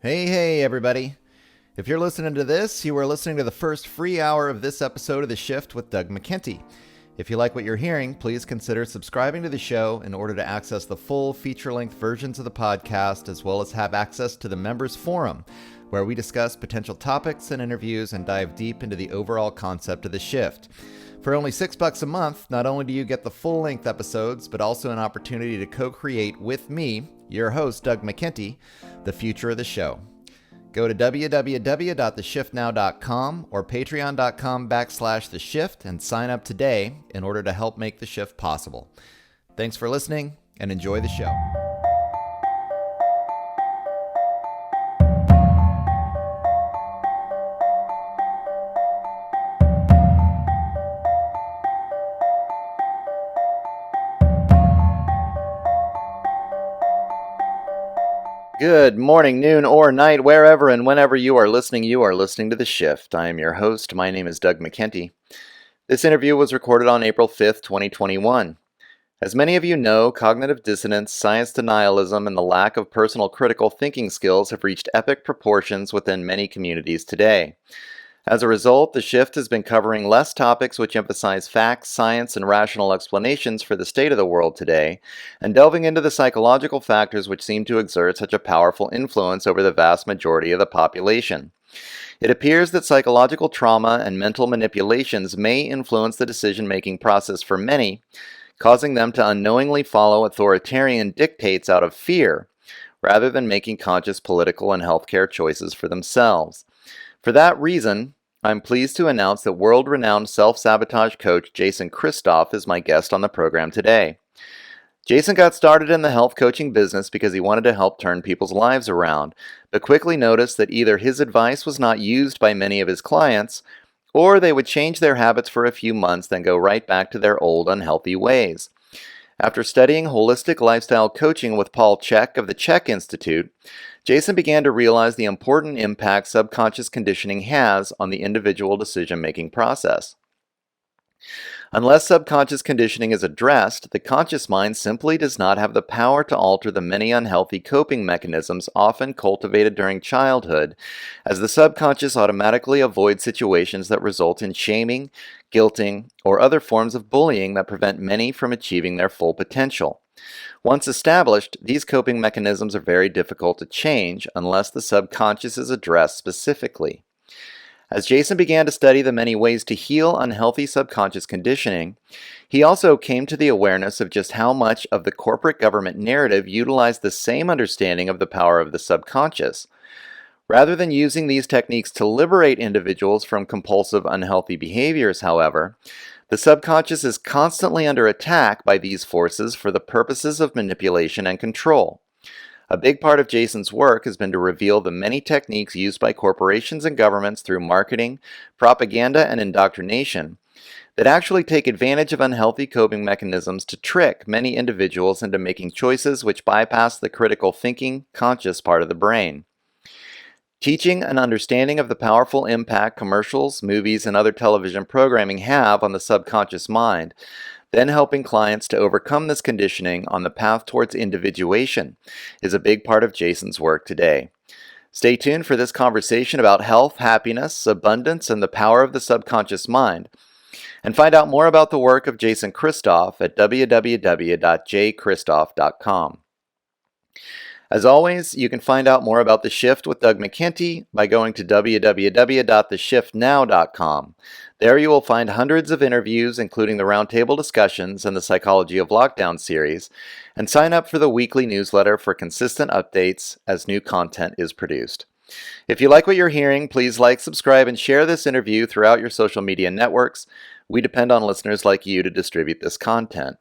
Hey, everybody. If you're listening to this, you are listening to the first free hour of this episode of The Shift with Doug McKenty. If you like what you're hearing, please consider subscribing to the show in order to access the full feature-length versions of the podcast, as well as have access to the members forum, where we discuss potential topics and interviews and dive deep into the overall concept of the shift. For only $6 a month, not only do you get the full-length episodes, but also an opportunity to co-create with me, your host, Doug McKenty, the future of the show. Go to www.theshiftnow.com or patreon.com/theshift and sign up today in order to help make the shift possible. Thanks for listening and enjoy the show. Good morning, noon, or night, wherever and whenever you are listening to The Shift. I am your host. My name is Doug McKenty. This interview was recorded on April 5th, 2021. As many of you know, cognitive dissonance, science denialism, and the lack of personal critical thinking skills have reached epic proportions within many communities today. As a result, The Shift has been covering less topics which emphasize facts, science, and rational explanations for the state of the world today, and delving into the psychological factors which seem to exert such a powerful influence over the vast majority of the population. It appears that psychological trauma and mental manipulations may influence the decision-making process for many, causing them to unknowingly follow authoritarian dictates out of fear, rather than making conscious political and healthcare choices for themselves. For that reason, I'm pleased to announce that world-renowned self-sabotage coach Jason Christoff is my guest on the program today. Jason got started in the health coaching business because he wanted to help turn people's lives around, but quickly noticed that either his advice was not used by many of his clients, or they would change their habits for a few months, then go right back to their old unhealthy ways. After studying holistic lifestyle coaching with Paul Chek of the Chek Institute, Jason began to realize the important impact subconscious conditioning has on the individual decision-making process. Unless subconscious conditioning is addressed, the conscious mind simply does not have the power to alter the many unhealthy coping mechanisms often cultivated during childhood, as the subconscious automatically avoids situations that result in shaming, guilting, or other forms of bullying that prevent many from achieving their full potential. Once established, these coping mechanisms are very difficult to change unless the subconscious is addressed specifically. As Jason began to study the many ways to heal unhealthy subconscious conditioning, he also came to the awareness of just how much of the corporate government narrative utilized the same understanding of the power of the subconscious. Rather than using these techniques to liberate individuals from compulsive unhealthy behaviors, however, the subconscious is constantly under attack by these forces for the purposes of manipulation and control. A big part of Jason's work has been to reveal the many techniques used by corporations and governments through marketing, propaganda, and indoctrination that actually take advantage of unhealthy coping mechanisms to trick many individuals into making choices which bypass the critical thinking, conscious part of the brain. Teaching an understanding of the powerful impact commercials, movies, and other television programming have on the subconscious mind, then helping clients to overcome this conditioning on the path towards individuation, is a big part of Jason's work today. Stay tuned for this conversation about health, happiness, abundance, and the power of the subconscious mind. And find out more about the work of Jason Christoff at www.jchristoff.com. As always, you can find out more about The Shift with Doug McKenty by going to www.theshiftnow.com. There you will find hundreds of interviews, including the roundtable discussions and the Psychology of Lockdown series, and sign up for the weekly newsletter for consistent updates as new content is produced. If you like what you're hearing, please like, subscribe, and share this interview throughout your social media networks. We depend on listeners like you to distribute this content.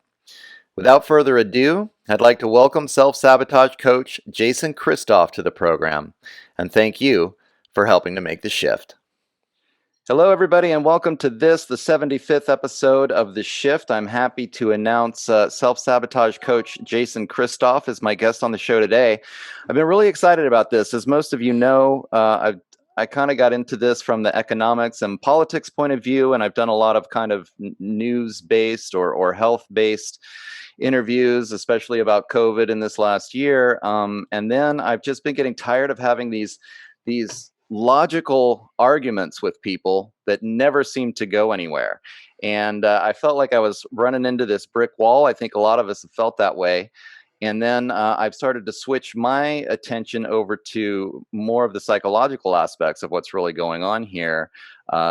Without further ado, I'd like to welcome self-sabotage coach Jason Christoff to the program, and thank you for helping to make the shift. Hello, everybody, and welcome to the 75th episode of The Shift. I'm happy to announce self-sabotage coach Jason Christoff as my guest on the show today. I've been really excited about this. As most of you know, I kind of got into this from the economics and politics point of view, and I've done a lot of kind of news-based or health-based interviews, especially about COVID in this last year. And then I've just been getting tired of having these logical arguments with people that never seem to go anywhere. And I felt like I was running into this brick wall. I think a lot of us have felt that way. And then I've started to switch my attention over to more of the psychological aspects of what's really going on here.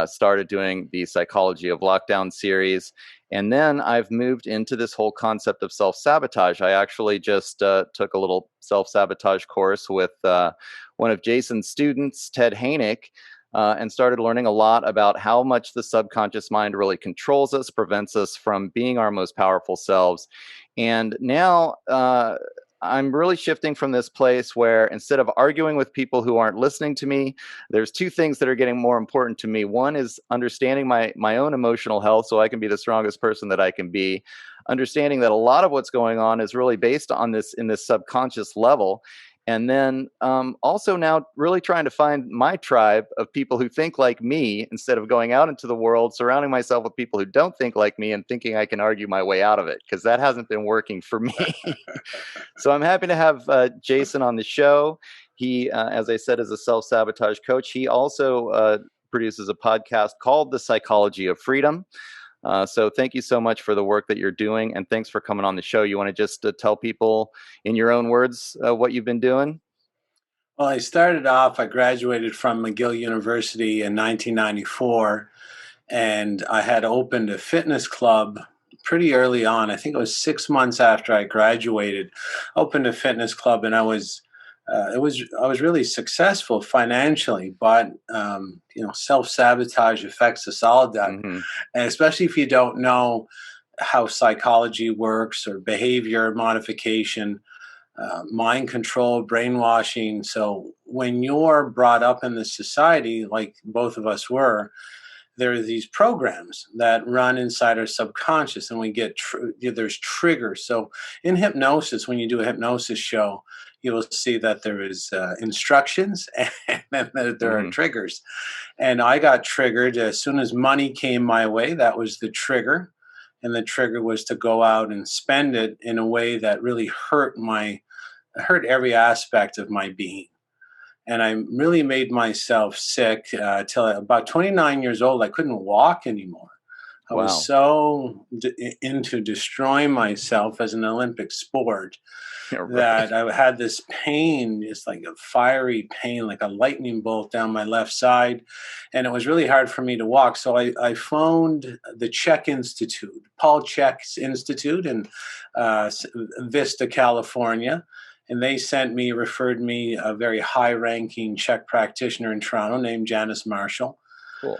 Started doing the Psychology of Lockdown series. And then I've moved into this whole concept of self-sabotage. I actually just took a little self-sabotage course with one of Jason's students, Ted Hanick, and started learning a lot about how much the subconscious mind really controls us, prevents us from being our most powerful selves. And now I'm really shifting from this place where instead of arguing with people who aren't listening to me, there's two things that are getting more important to me. One is understanding my own emotional health so I can be the strongest person that I can be. Understanding that a lot of what's going on is really based on this in this subconscious level. And then also now really trying to find my tribe of people who think like me instead of going out into the world, surrounding myself with people who don't think like me and thinking I can argue my way out of it, because that hasn't been working for me. So I'm happy to have Jason on the show. He, as I said, is a self-sabotage coach. He also produces a podcast called The Psychology of Freedom. So thank you so much for the work that you're doing, and thanks for coming on the show. You want to just tell people in your own words what you've been doing? Well, I graduated from McGill University in 1994, and I had opened a fitness club pretty early on. I think it was 6 months after I graduated. Opened a fitness club, and I was really successful financially, but self-sabotage affects us all, Doug, Mm-hmm. and especially if you don't know how psychology works or behavior modification, mind control, brainwashing. So when you're brought up in this society, like both of us were, there are these programs that run inside our subconscious, and we get there's triggers. So in hypnosis, when you do a hypnosis show, you will see that there is instructions and then there are Mm-hmm. triggers. And I got triggered as soon as money came my way. That was the trigger, and the trigger was to go out and spend it in a way that really hurt every aspect of my being. And I really made myself sick till about 29 years old. I couldn't walk anymore. I was Wow. so into destroying myself as an Olympic sport Right. that I had this pain, just like a fiery pain, like a lightning bolt down my left side. And it was really hard for me to walk. So I phoned the Czech Institute, Paul Czech's Institute in Vista, California. And they referred me a very high ranking Czech practitioner in Toronto named Janice Marshall. Cool.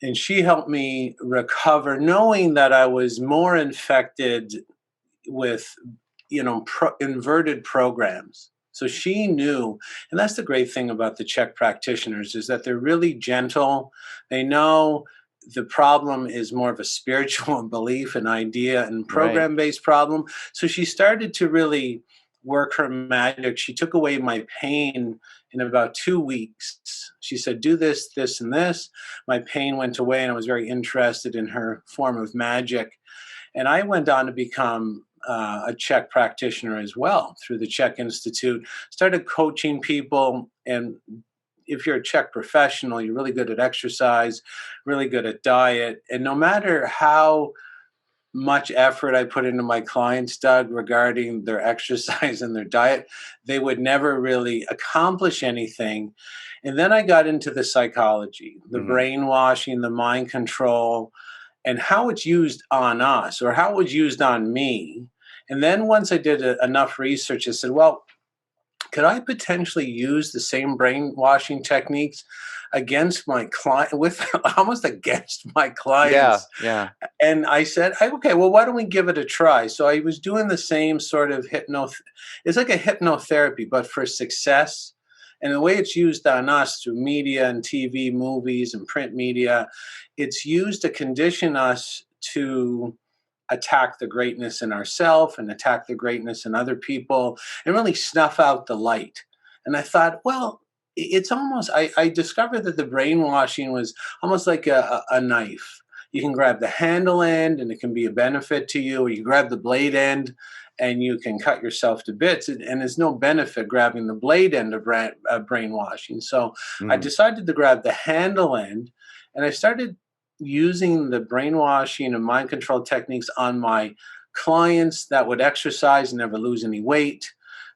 And she helped me recover, knowing that I was more infected with inverted programs. So she knew, and that's the great thing about the Czech practitioners, is that they're really gentle. They know the problem is more of a spiritual belief, an idea, and Right. program-based problem. So she started to really work her magic. She took away my pain in about 2 weeks. She said, do this, this, and this. My pain went away, and I was very interested in her form of magic. And I went on to become a Czech practitioner as well through the Czech Institute, started coaching people. And if you're a Czech professional, you're really good at exercise, really good at diet. And no matter how much effort I put into my clients, Doug, regarding their exercise and their diet, they would never really accomplish anything. And then I got into the psychology, the Mm-hmm. brainwashing, the mind control, and how it's used on us or how it was used on me. And then once I did enough research, I said, well, could I potentially use the same brainwashing techniques against my client, with almost against my Yeah. clients? Yeah. And I said, okay, well, why don't we give it a try? So I was doing the same sort of it's like a hypnotherapy, but for success. And the way it's used on us through media and TV, movies and print media, it's used to condition us to attack the greatness in ourselves and attack the greatness in other people and really snuff out the light. And I thought, well, it's almost, I discovered that the brainwashing was almost like a knife. You can grab the handle end and it can be a benefit to you, or you grab the blade end and you can cut yourself to bits. And there's no benefit grabbing the blade end of brainwashing. So I Mhm. decided to grab the handle end, and I started using the brainwashing and mind control techniques on my clients that would exercise and never lose any weight.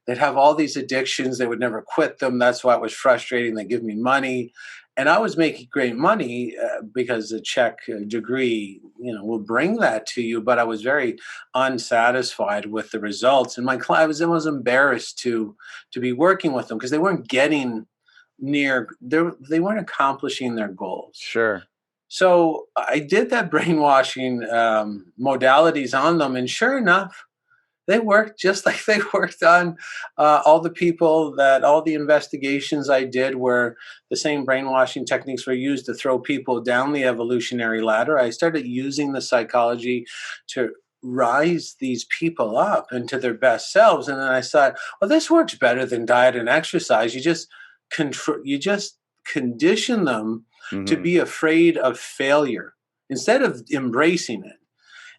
They'd have all these addictions, they would never quit them. That's why it was frustrating. They give me money, and I was making great money because the check degree, will bring that to you. But I was very unsatisfied with the results, and my client was embarrassed to be working with them because they weren't getting near. They weren't accomplishing their goals. Sure. So I did that brainwashing modalities on them, and sure enough, they worked just like they worked on all the investigations I did, where the same brainwashing techniques were used to throw people down the evolutionary ladder. I started using the psychology to rise these people up into their best selves. And then I thought, well, this works better than diet and exercise. You just condition them to Mhm. be afraid of failure instead of embracing it.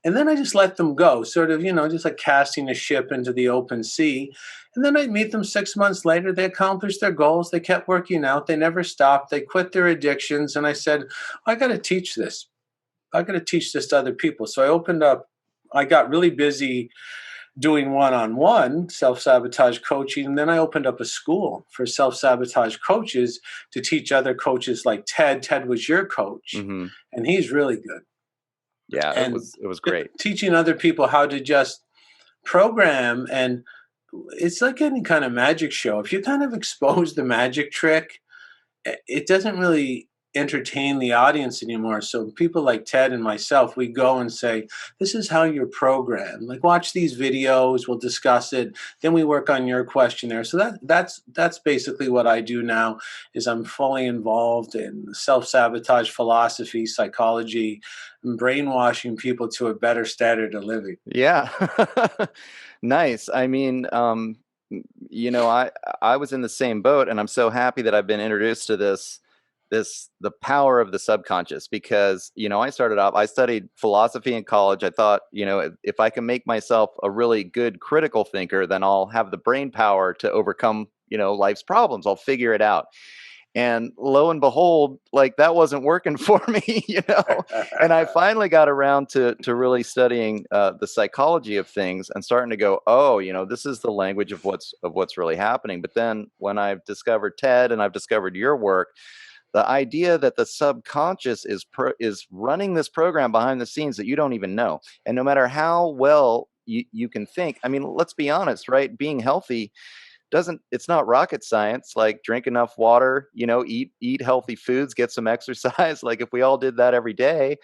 And then I just let them go, sort of, just like casting a ship into the open sea. And then I meet them 6 months later. They accomplished their goals. They kept working out. They never stopped. They quit their addictions. And I said, I got to teach this. I got to teach this to other people. So I got really busy doing one on one self sabotage coaching. And then I opened up a school for self sabotage coaches to teach other coaches like Ted. Ted was your coach, Mhm. and he's really good. Yeah, it And was great. teaching other people how to just program, and it's like any kind of magic show. If you kind of expose the magic trick, it doesn't really entertain the audience anymore. So people like Ted and myself, we go and say, this is how you're programmed. Like, watch these videos, we'll discuss it, then we work on your questionnaire. So that's basically what I do now. Is I'm fully involved in self-sabotage philosophy, psychology, and brainwashing people to a better standard of living. Yeah. Nice. I mean, you know, I was in the same boat, and I'm so happy that I've been introduced to the power of the subconscious, because, I studied philosophy in college. I thought, if I can make myself a really good critical thinker, then I'll have the brain power to overcome, life's problems. I'll figure it out. And lo and behold, like, that wasn't working for me, And I finally got around to really studying the psychology of things and starting to go, oh, this is the language of what's really happening. But then when I've discovered TED and I've discovered your work, the idea that the subconscious is running this program behind the scenes that you don't even know, and no matter how well you can think, I mean, let's be honest, right? Being healthy doesn't it's not rocket science. Like, drink enough water, eat healthy foods, get some exercise. Like, if we all did that every day,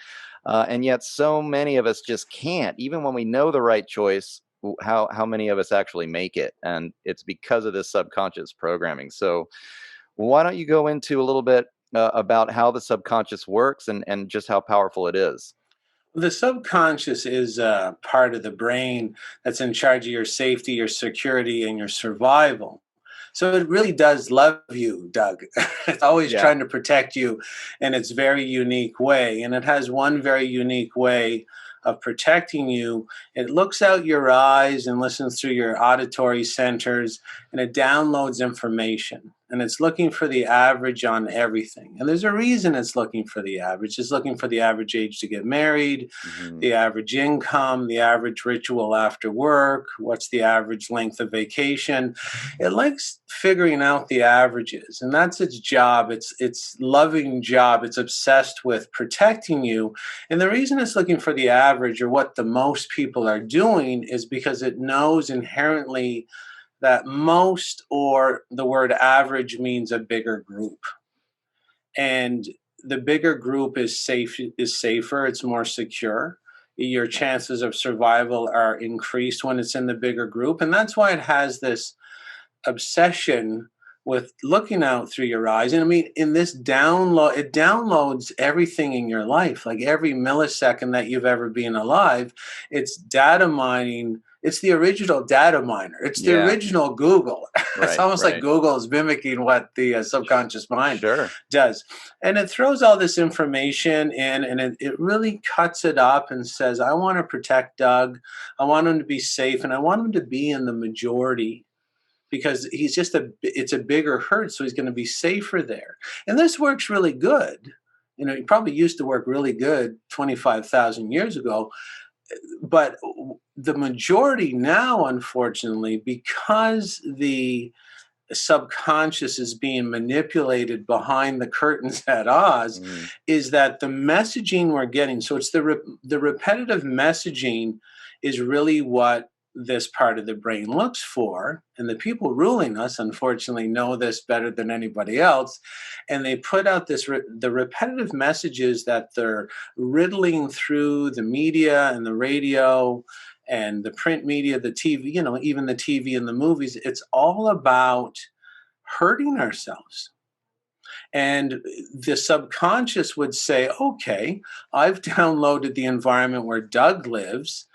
and yet so many of us just can't, even when we know the right choice. How many of us actually make it? And it's because of this subconscious programming. So why don't you go into a little bit about how the subconscious works, and just how powerful it is? The subconscious is a part of the brain that's in charge of your safety, your security, and your survival. So it really does love you, Doug. It's always Yeah. trying to protect you in its very unique way. And it has one very unique way of protecting you. It looks out your eyes and listens through your auditory centers, and it downloads information. And it's looking for the average on everything. And there's a reason it's looking for the average. It's looking for the average age to get married, Hmm. the average income, the average ritual after work, what's the average length of vacation. It likes figuring out the averages, and that's its job. It's loving job. It's obsessed with protecting you. And the reason it's looking for the average, or what the most people are doing, is because it knows inherently that most, or the word average, means a bigger group. And the bigger group is safer, it's more secure. Your chances of survival are increased when it's in the bigger group. And that's why it has this obsession with looking out through your eyes. And I mean, in this download, it downloads everything in your life, like every millisecond that you've ever been alive. It's data mining It's the original data miner. It's the Yeah. original Google. It's Right. almost like Right. Google is mimicking what the subconscious mind Sure. does. And it throws all this information in, and it really cuts it up and says, I want to protect Doug. I want him to be safe, and I want him to be in the majority because it's a bigger herd, so he's going to be safer there. And this works really good. It probably used to work really good 25,000 years ago, but the majority now, unfortunately, because the subconscious is being manipulated behind the curtains at Oz, Mhm. is that the messaging we're getting. So it's the repetitive messaging is really what this part of the brain looks for, and the people ruling us, unfortunately, know this better than anybody else, and they put out the repetitive messages that they're riddling through the media and the radio and the print media, the TV, even the TV and the movies. It's all about hurting ourselves. And the subconscious would say, okay, I've downloaded the environment where Doug lives,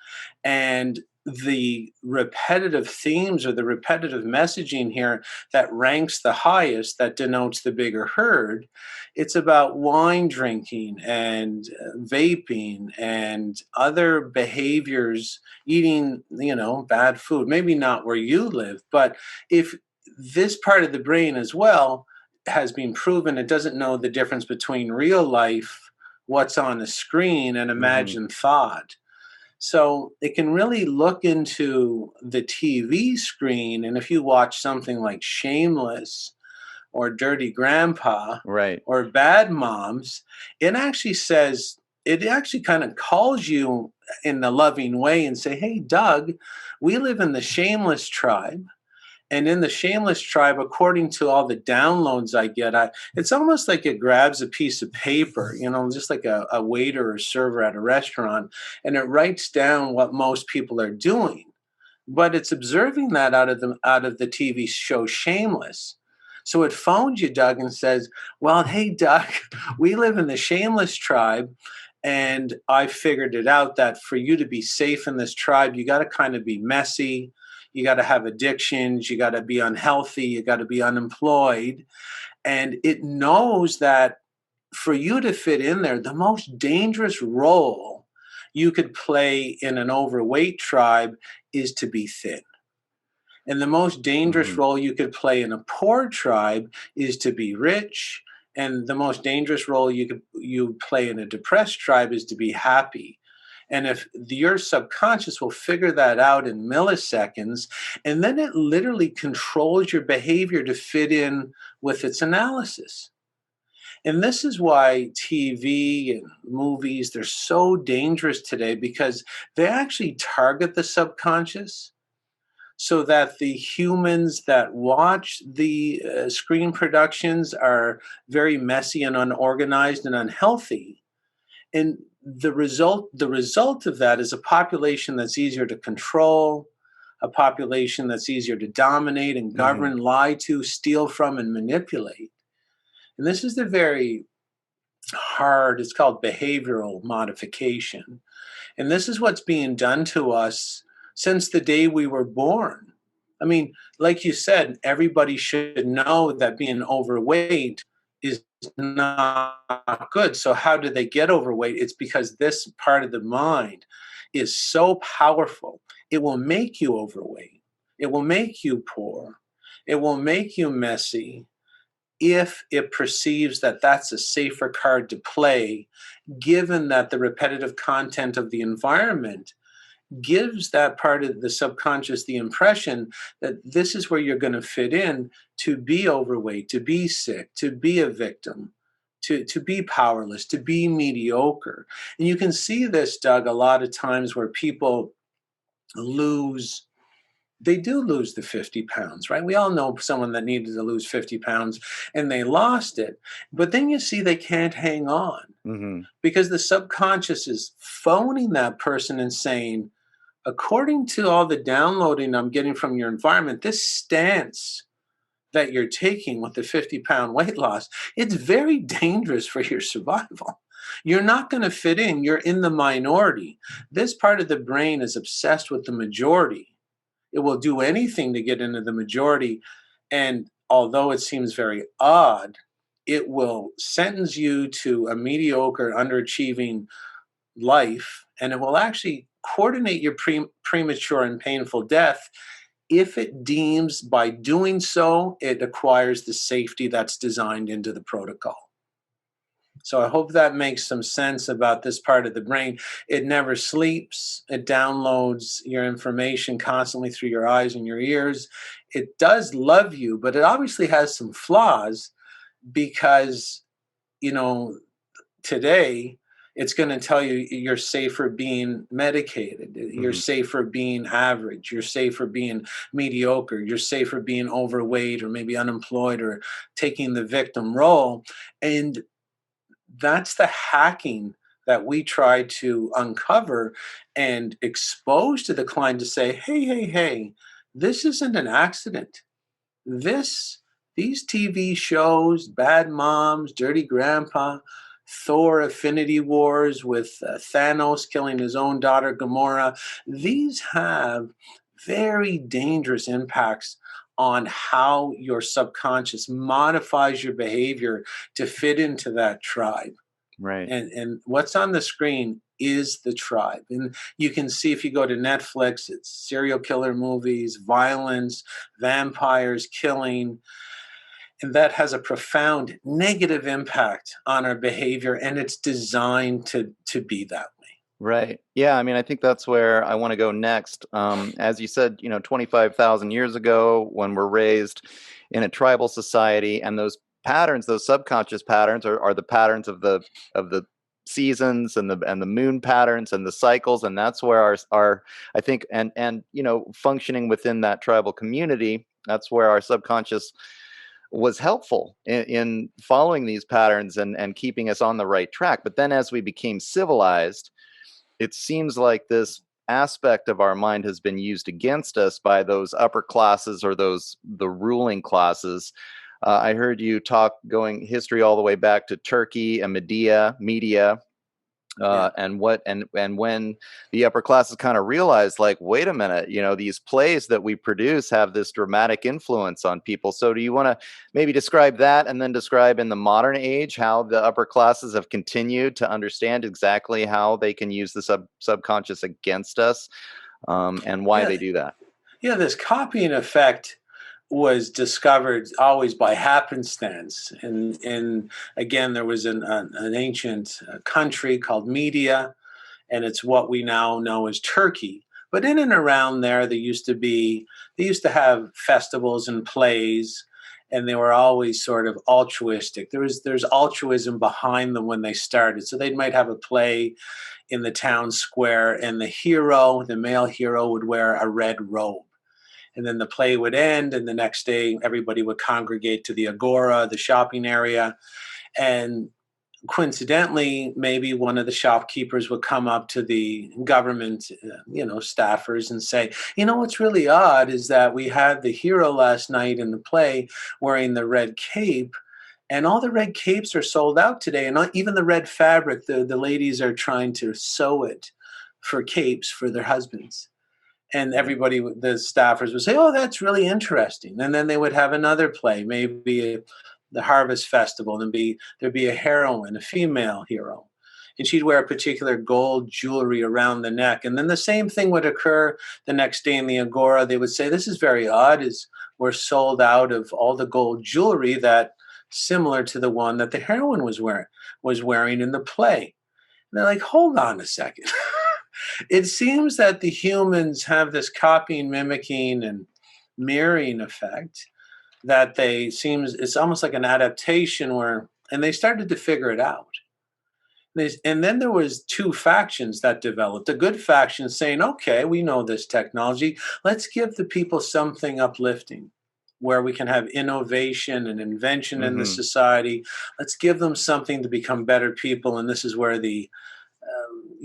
and the repetitive themes or the repetitive messaging here that ranks the highest, that denotes the bigger herd, it's about wine drinking and vaping and other behaviors, eating, bad food. Maybe not where you live, but if this part of the brain as well has been proven, it doesn't know the difference between real life, what's on the screen, and Mhm. imagined thought. So it can really look into the TV screen. And if you watch something like Shameless or Dirty Grandpa Right. or Bad Moms, it actually kind of calls you in the loving way and say, hey, Doug, we live in the Shameless tribe. And in the Shameless tribe, according to all the downloads I get, it's almost like it grabs a piece of paper, just like a waiter or server at a restaurant, and it writes down what most people are doing. But it's observing that out of the TV show Shameless. So it phones you, Doug, and says, well, hey, Doug, we live in the Shameless tribe. And I figured it out that for you to be safe in this tribe, you got to kind of be messy. You got to have addictions. You got to be unhealthy. You got to be unemployed. And it knows that for you to fit in there, the most dangerous role you could play in an overweight tribe is to be thin. And the most dangerous Mhm. role you could play in a poor tribe is to be rich. And the most dangerous role you play in a depressed tribe is to be happy. And if your subconscious will figure that out in milliseconds, and then it literally controls your behavior to fit in with its analysis. And this is why TV and movies, they're so dangerous today, because they actually target the subconscious so that the humans that watch the screen productions are very messy and unorganized and unhealthy. And the result of that is a population that's easier to control, a population that's easier to dominate and Mhm. govern, lie to, steal from, and manipulate. And this is the very hard, it's called behavioral modification. And this is what's being done to us since the day we were born. I mean, like you said, everybody should know that being overweight is not good. So, how do they get overweight? It's because this part of the mind is so powerful. It will make you overweight, it will make you poor, it will make you messy if it perceives that that's a safer card to play, given that the repetitive content of the environment gives that part of the subconscious the impression that this is where you're going to fit in, to be overweight, to be sick, to be a victim, to be powerless, to be mediocre. And you can see this, Doug, a lot of times where people lose they do lose the 50 pounds, right? We all know someone that needed to lose 50 pounds and they lost it. But then you see they can't hang on Mhm. because the subconscious is phoning that person and saying, according to all the downloading I'm getting from your environment, this stance that you're taking with the 50-pound weight loss, it's very dangerous for your survival. You're not going to fit in. You're in the minority. This part of the brain is obsessed with the majority. It will do anything to get into the majority. And although it seems very odd, it will sentence you to a mediocre, underachieving life, and it will actually coordinate your premature and painful death if it deems by doing so it acquires the safety that's designed into the protocol. So I hope that makes some sense about this part of the brain. It never sleeps. It downloads your information constantly through your eyes and your ears. It does love you, but it obviously has some flaws because, you know, today it's going to tell you you're safer being medicated, you're Hmm. safer being average, you're safer being mediocre, you're safer being overweight or maybe unemployed or taking the victim role. And that's the hacking that we try to uncover and expose to the client to say, hey, hey, hey, this isn't an accident. This these TV shows, Bad Moms, Dirty Grandpa, Thor Affinity Wars with Thanos killing his own daughter Gamora, these have very dangerous impacts on how your subconscious modifies your behavior to fit into that tribe. Right. And what's on the screen is the tribe. And you can see if you go to Netflix, it's serial killer movies, violence, vampires killing, and that has a profound negative impact on our behavior, and it's designed to be that way. Right. Yeah. I mean, I think that's where I want to go next. As you said, 25,000 years ago, when we're raised in a tribal society, and those patterns, those subconscious patterns, are the patterns of the seasons and the moon patterns and the cycles, and that's where our I think and functioning within that tribal community, that's where our subconscious was helpful in following these patterns and keeping us on the right track. But then as we became civilized, it seems like this aspect of our mind has been used against us by those upper classes or the ruling classes. I heard you talk going history all the way back to Turkey and Media, Yeah. and when the upper classes kind of realized, like, wait a minute, these plays that we produce have this dramatic influence on people. So do you want to maybe describe that, and then describe in the modern age how the upper classes have continued to understand exactly how they can use the subconscious against us, and why Yeah. they do that? Yeah, this copying effect was discovered always by happenstance. And again, there was an ancient country called Media, and it's what we now know as Turkey. But in and around there, they used to have festivals and plays, and they were always sort of altruistic. There's altruism behind them when they started. So they might have a play in the town square, and the male hero, would wear a red robe. And then the play would end, and the next day everybody would congregate to the agora, the shopping area, and coincidentally, maybe one of the shopkeepers would come up to the government, staffers, and say, what's really odd is that we had the hero last night in the play wearing the red cape, and all the red capes are sold out today, and not even the red fabric. The ladies are trying to sew it for capes for their husbands. And Right. everybody, the staffers would say, "Oh, that's really interesting." And then they would have another play, maybe the Harvest Festival, and there'd be a heroine, a female hero, and she'd wear a particular gold jewelry around the neck. And then the same thing would occur the next day in the Agora. They would say, "This is very odd. Is we're sold out of all the gold jewelry that similar to the one that the heroine was wearing in the play." And they're like, "Hold on a second." It seems that the humans have this copying, mimicking, and mirroring effect that it's almost like an adaptation and they started to figure it out. And then there was two factions that developed. A good faction saying, okay, we know this technology. Let's give the people something uplifting where we can have innovation and invention in the Hmm. society. Let's give them something to become better people. And this is where the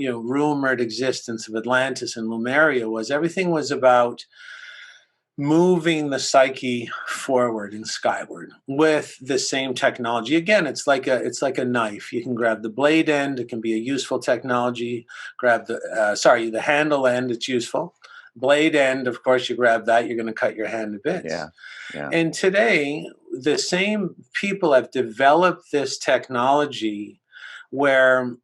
rumored existence of Atlantis and Lemuria was. Everything was about moving the psyche forward and skyward with the same technology. Again, it's like a knife. You can grab the blade end; it can be a useful technology. Grab the handle end; it's useful. Blade end, of course, you grab that, you're going to cut your hand to bits. Yeah. Yeah. And today, the same people have developed this technology where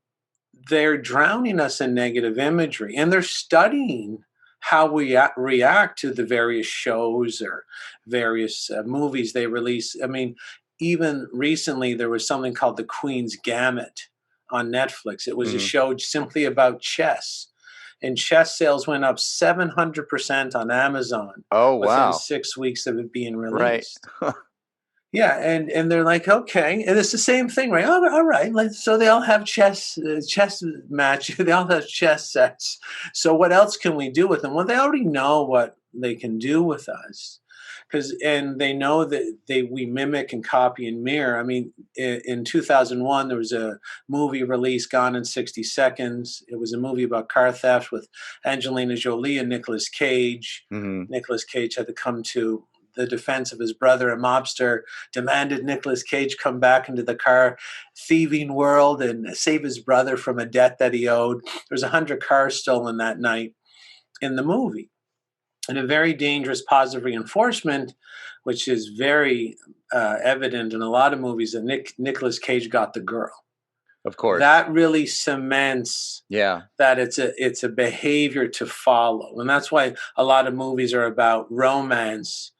they're drowning us in negative imagery, and they're studying how we react to the various shows or various movies they release. I mean, even recently there was something called The Queen's Gambit on Netflix. It was a Hmm. show simply about chess, and chess sales went up 700% on Amazon Oh, within wow. 6 weeks of it being Right. released. Yeah, and they're like, okay, and it's the same thing, right? Oh, all right, so they all have chess match. They all have chess sets. So what else can we do with them? Well, they already know what they can do with us, and they know that we mimic and copy and mirror. I mean, in 2001, there was a movie released, Gone in 60 Seconds. It was a movie about car theft with Angelina Jolie and Nicolas Cage. Hmm. Nicolas Cage had to come to the defense of his brother, a mobster, demanded Nicolas Cage come back into the car thieving world and save his brother from a debt that he owed. There was 100 cars stolen that night in the movie. And a very dangerous positive reinforcement, which is very evident in a lot of movies, that Nicolas Cage got the girl. Of course. That really cements Yeah. that it's a behavior to follow, and that's why a lot of movies are about romance.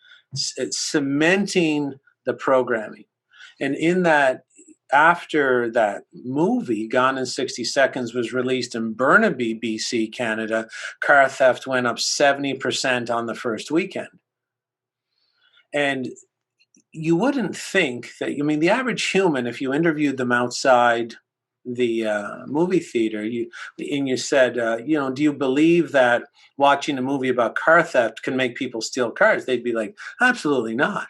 It's cementing the programming, and in that, after that movie, Gone in 60 Seconds, was released in Burnaby, BC, Canada, car theft went up 70% on the first weekend. And you wouldn't think that, I mean, the average human, if you interviewed them outside the movie theater, you said, do you believe that watching a movie about car theft can make people steal cars? They'd be like, absolutely not.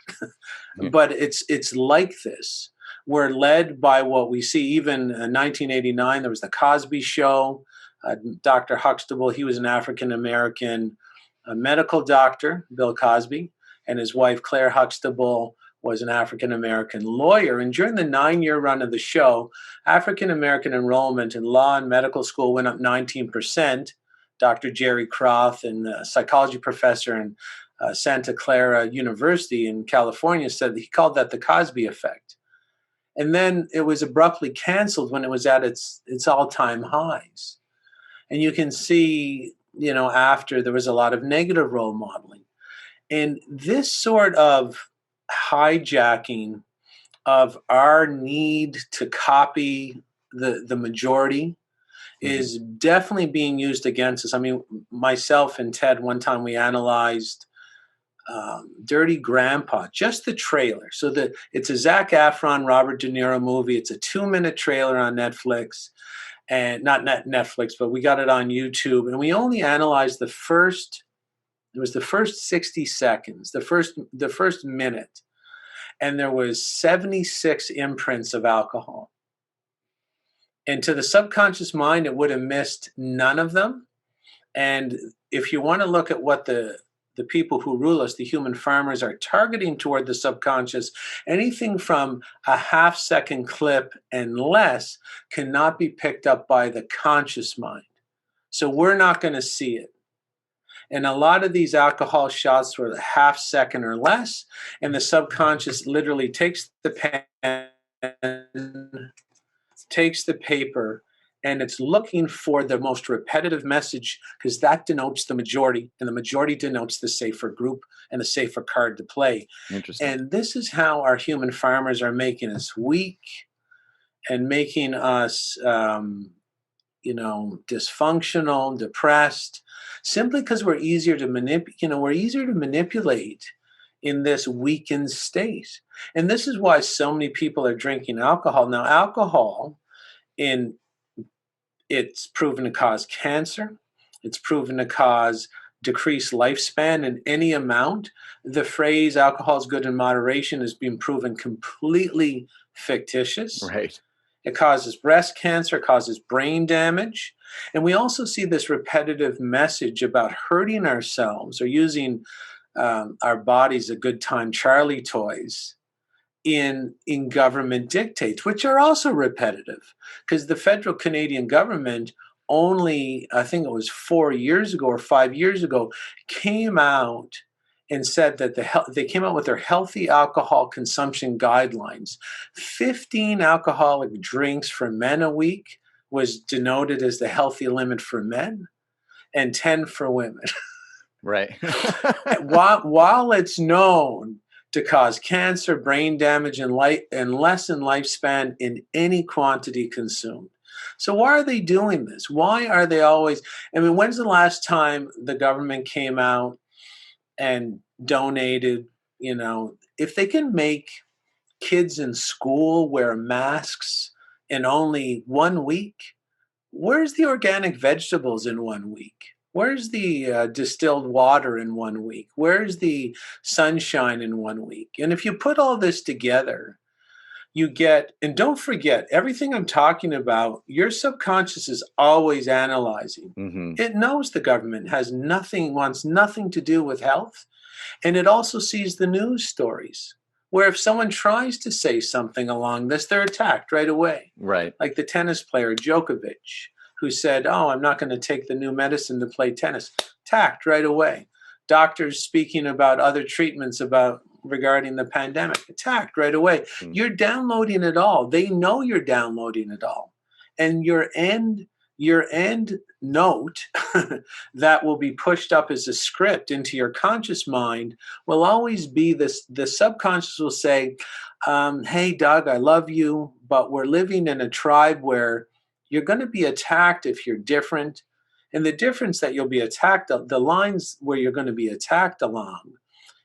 Yeah. But it's like this. We're led by what we see. Even in 1989, there was the Cosby Show. Dr. Huxtable, he was an African American medical doctor, Bill Cosby, and his wife Claire Huxtable was an African American lawyer. And during the 9-year run of the show, African American enrollment in law and medical school went up 19%. Dr. Jerry Croth, a psychology professor in Santa Clara University in California, said that he called that the Cosby effect. And then it was abruptly canceled when it was at its all-time highs. And you can see, after, there was a lot of negative role modeling. And this sort of hijacking of our need to copy the majority Hmm. is definitely being used against us. I mean, myself and Ted, one time we analyzed Dirty Grandpa, just the trailer. So it's a Zac Efron, Robert De Niro movie. It's a 2-minute trailer on Netflix, and not Netflix, but we got it on YouTube, and we only analyzed the first. It was the first 60 seconds, the first minute, and there was 76 imprints of alcohol. And to the subconscious mind, it would have missed none of them. And if you want to look at what the people who rule us, the human farmers, are targeting toward the subconscious, anything from a half-second clip and less cannot be picked up by the conscious mind. So we're not going to see it. And a lot of these alcohol shots were a half second or less, and the subconscious literally takes the pen, takes the paper, and it's looking for the most repetitive message, because that denotes the majority, and the majority denotes the safer group and the safer card to play. Interesting. And this is how our human farmers are making us weak and making us dysfunctional, depressed, simply because we're easier to manipulate in this weakened state. And this is why so many people are drinking alcohol. Now, alcohol, it's proven to cause cancer. It's proven to cause decreased lifespan in any amount. The phrase alcohol is good in moderation has been proven completely fictitious. Right. It causes breast cancer, it causes brain damage. And we also see this repetitive message about hurting ourselves or using our bodies a good time Charlie toys in government dictates, which are also repetitive, because the federal Canadian government only, I think it was 4 years ago or 5 years ago, came out and said that they came out with their healthy alcohol consumption guidelines. 15 alcoholic drinks for men a week was denoted as the healthy limit for men, and 10 for women. Right. while it's known to cause cancer, brain damage, and lessen lifespan in any quantity consumed. So why are they doing this? Why are they always? I mean, when's the last time the government came out and donated? If they can make kids in school wear masks in only 1 week, where's the organic vegetables in 1 week? Where's the distilled water in 1 week? Where's the sunshine in 1 week? And if you put all this together, you get, and don't forget, everything I'm talking about, your subconscious is always analyzing. Mm-hmm. It knows the government wants nothing to do with health. And it also sees the news stories where if someone tries to say something along this, they're attacked right away. Right. Like the tennis player Djokovic, who said, "Oh, I'm not going to take the new medicine to play tennis." Attacked right away. Doctors speaking about other treatments regarding the pandemic. Attacked right away. Mm. You're downloading it all. They know you're downloading it all. And your end note that will be pushed up as a script into your conscious mind will always be this. The subconscious will say, "Hey, Doug, I love you, but we're living in a tribe where you're going to be attacked if you're different." And the difference that you'll be attacked, the lines where you're going to be attacked along,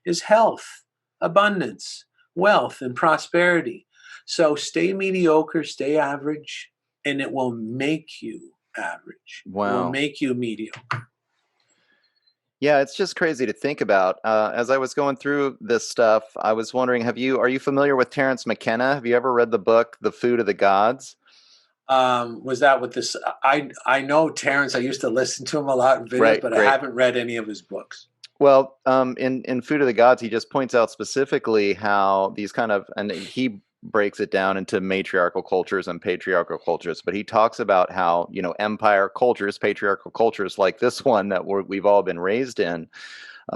is health, abundance, wealth, and prosperity. So stay mediocre, stay average, and it will make you average. It will Wow. make you mediocre. Yeah, it's just crazy to think about. As I was going through this stuff, I was wondering, are you familiar with Terence McKenna? Have you ever read the book, The Food of the Gods? Was that with this? I know Terrence. I used to listen to him a lot in videos, Right, but I great. haven't read any of his books. Well, in Food of the Gods, he just points out specifically how these and he breaks it down into matriarchal cultures and patriarchal cultures, but he talks about how, empire cultures, patriarchal cultures like this one that we've all been raised in,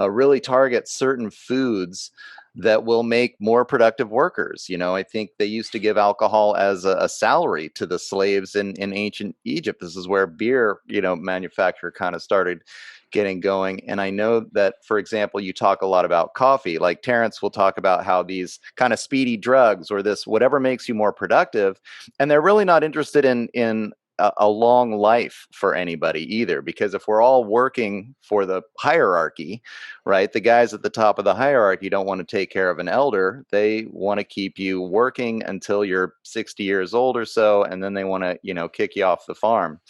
really target certain foods that will make more productive workers. I think they used to give alcohol as a salary to the slaves in ancient Egypt. This is where beer, manufacture kind of started getting going. And I know that, for example, you talk a lot about coffee. Like Terrence will talk about how these kind of speedy drugs or this whatever makes you more productive, and they're really not interested in a long life for anybody either, because if we're all working for the hierarchy, right, the guys at the top of the hierarchy don't want to take care of an elder. They want to keep you working until you're 60 years old or so, and then they want to kick you off the farm.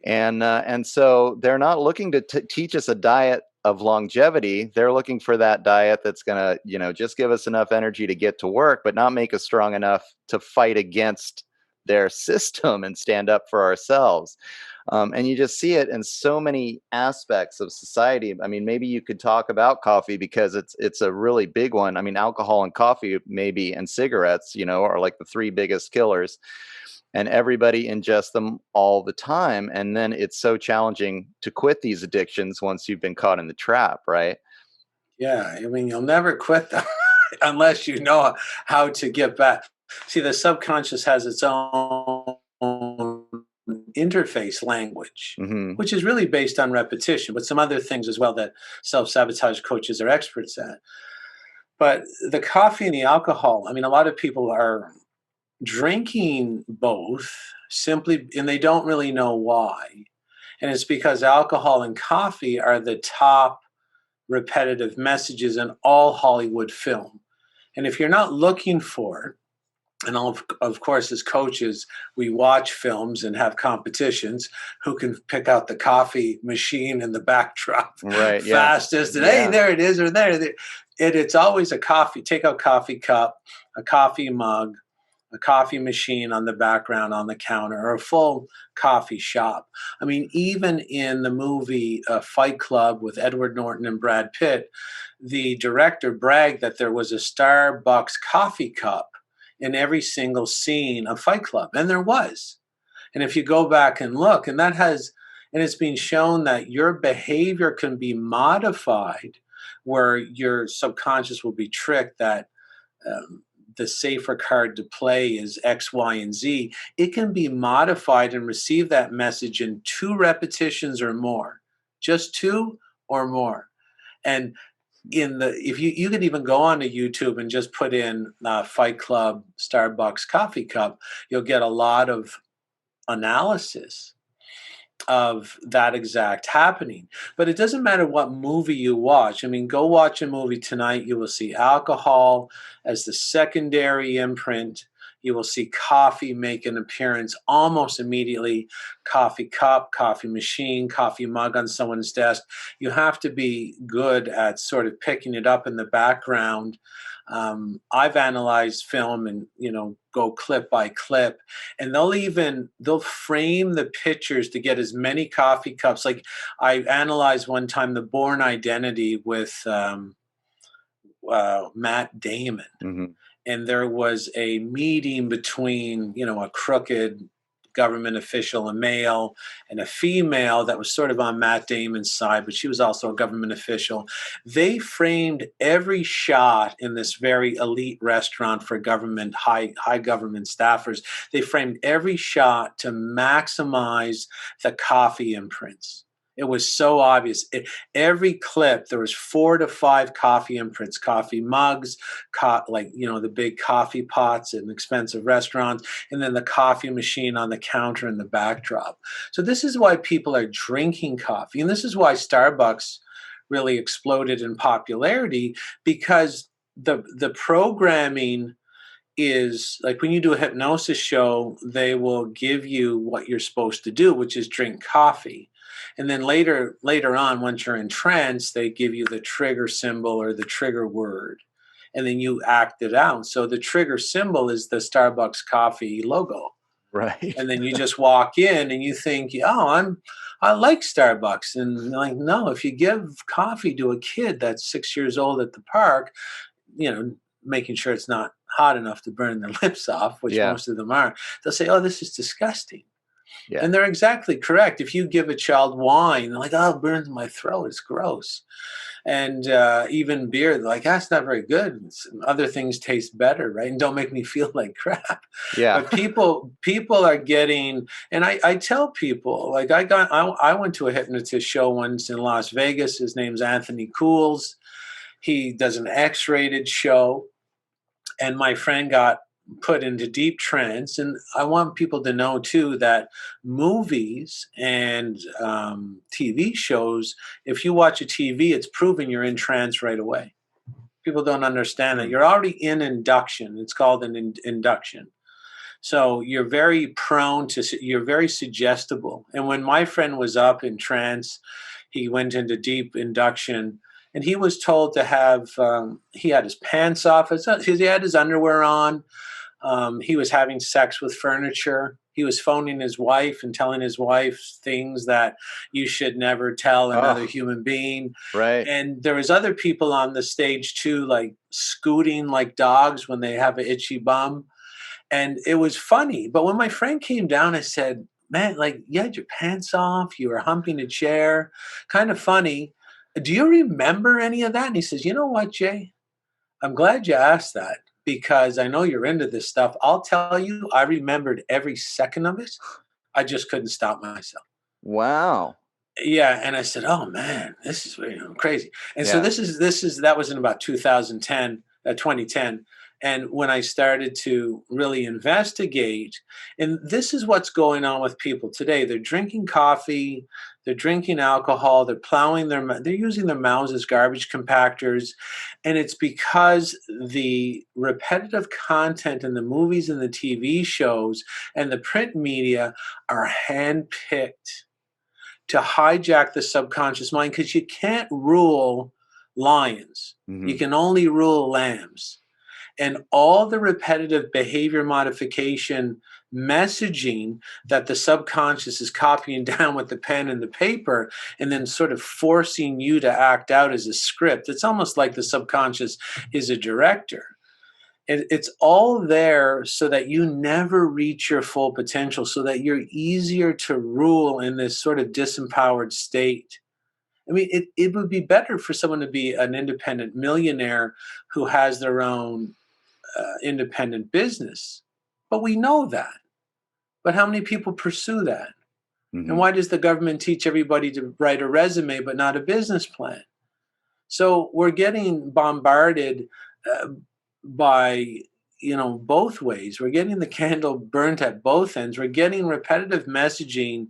And so they're not looking to teach us a diet of longevity. They're looking for that diet that's going to just give us enough energy to get to work, but not make us strong enough to fight against their system and stand up for ourselves. And you just see it in so many aspects of society. I mean, maybe you could talk about coffee because it's a really big one. I mean, alcohol and coffee, maybe, and cigarettes, are like the three biggest killers. And everybody ingests them all the time. And then it's so challenging to quit these addictions once you've been caught in the trap, right? Yeah, I mean, you'll never quit them unless you know how to get back. See, the subconscious has its own interface language, Mm-hmm. which is really based on repetition, but some other things as well that self-sabotage coaches are experts at. But the coffee and the alcohol, I mean, a lot of people are drinking both simply, and they don't really know why. And it's because alcohol and coffee are the top repetitive messages in all Hollywood film. And if you're not looking for, and of course, as coaches, we watch films and have competitions who can pick out the coffee machine in the backdrop Right. Yeah. fastest. And Yeah. hey, there it is, or there. It's always a coffee, take out coffee cup, a coffee mug, a coffee machine on the background on the counter, or a full coffee shop. I mean, even in the movie Fight Club with Edward Norton and Brad Pitt, the director bragged that there was a Starbucks coffee cup in every single scene of Fight Club, and there was. And if you go back and look, and it's been shown that your behavior can be modified, where your subconscious will be tricked that the safer card to play is X, Y, and Z. It can be modified and receive that message in 2 repetitions or more, just 2 or more. And if you could even go onto YouTube and just put in Fight Club Starbucks coffee cup, you'll get a lot of analysis of that exact happening. But it doesn't matter what movie you watch. I mean, go watch a movie tonight. You will see alcohol as the secondary imprint. You will see coffee make an appearance almost immediately. Coffee cup, coffee machine, coffee mug on someone's desk. You have to be good at sort of picking it up in the background. I've analyzed film and, go clip by clip, and they'll frame the pictures to get as many coffee cups. Like, I analyzed one time the Bourne Identity with Matt Damon. Mm-hmm. And there was a meeting between, a crooked government official, a male, and a female that was sort of on Matt Damon's side, but she was also a government official. They framed every shot in this very elite restaurant for government, high government staffers. They framed every shot to maximize the coffee imprints. It was so obvious. Every clip, there was 4 to 5 coffee imprints, coffee mugs, the big coffee pots in expensive restaurants, and then the coffee machine on the counter in the backdrop. So this is why people are drinking coffee. And this is why Starbucks really exploded in popularity, because the programming is like, when you do a hypnosis show, they will give you what you're supposed to do, which is drink coffee. And then later on, once you're in trance, they give you the trigger symbol or the trigger word, and then you act it out. So the trigger symbol is the Starbucks coffee logo. Right. And then you just walk in and you think, I like Starbucks. And you're like, no, if you give coffee to a kid that's 6 years old at the park, making sure it's not hot enough to burn their lips off, which most of them are, they'll say, oh, this is disgusting. Yeah. And they're exactly correct. If you give a child wine, they're like, oh, it burns my throat. It's gross. And even beer, they're like, that's not very good. Other things taste better, right? And don't make me feel like crap. Yeah. But people are getting, and I tell people, like, I went to a hypnotist show once in Las Vegas. His name's Anthony Cools. He does an X-rated show. And my friend got put into deep trance. And I want people to know, too, that movies and TV shows, if you watch a TV, it's proven you're in trance right away. People don't understand that. You're already in induction. It's called an induction. So you're very you're very suggestible. And when my friend was up in trance, he went into deep induction. And he was told to have, he had his pants off, he had his underwear on. He was having sex with furniture. He was phoning his wife and telling his wife things that you should never tell another human being. Right. And there was other people on the stage too, like scooting like dogs when they have an itchy bum. And it was funny. But when my friend came down, I said, man, like, you had your pants off. You were humping a chair. Kind of funny. Do you remember any of that? And he says, you know what, Jay? I'm glad you asked that, because I know you're into this stuff. I'll tell you, I remembered every second of it. I just couldn't stop myself. Wow. Yeah. And I said, oh man, this is crazy. And so that was in about 2010. And when I started to really investigate, and this is what's going on with people today. They're drinking coffee, they're drinking alcohol, they're using their mouths as garbage compactors. And it's because the repetitive content in the movies and the TV shows and the print media are handpicked to hijack the subconscious mind, because you can't rule lions. Mm-hmm. You can only rule lambs. And all the repetitive behavior modification messaging that the subconscious is copying down with the pen and the paper and then sort of forcing you to act out as a script. It's almost like the subconscious is a director. And it's all there so that you never reach your full potential, so that you're easier to rule in this sort of disempowered state. I mean, it would be better for someone to be an independent millionaire who has their own independent business. But we know that. But how many people pursue that? And Hmm. why does the government teach everybody to write a resume but not a business plan? So we're getting bombarded uh, by both ways. We're getting the candle burnt at both ends. We're getting repetitive messaging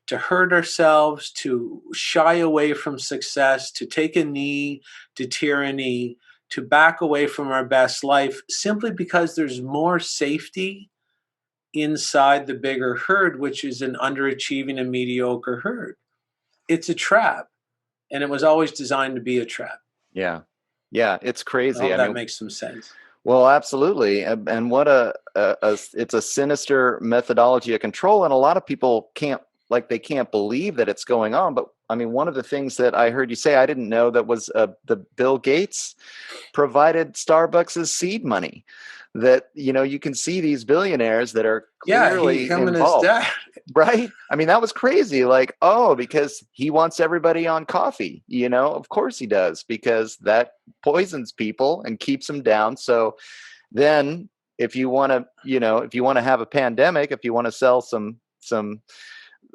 to hurt ourselves, to shy away from success, to take a knee to tyranny, to back away from our best life, simply because there's more safety inside the bigger herd, which is an underachieving and mediocre herd. It's a trap, and it was always designed to be a trap. Yeah. Yeah. It's I crazy. hope I that mean, makes some sense. well, absolutely. And what it's a sinister methodology of control. And a lot of people they can't believe that it's going on. But I mean, one of the things that I heard you say, I didn't know, that was the Bill Gates provided Starbucks' seed money. That, you can see these billionaires that are Yeah, clearly him and his involved. dad. Right? I mean, that was crazy. Like, oh, because he wants everybody on coffee. Of course he does, because that poisons people and keeps them down. So then if you want to, if you want to have a pandemic, if you want to sell some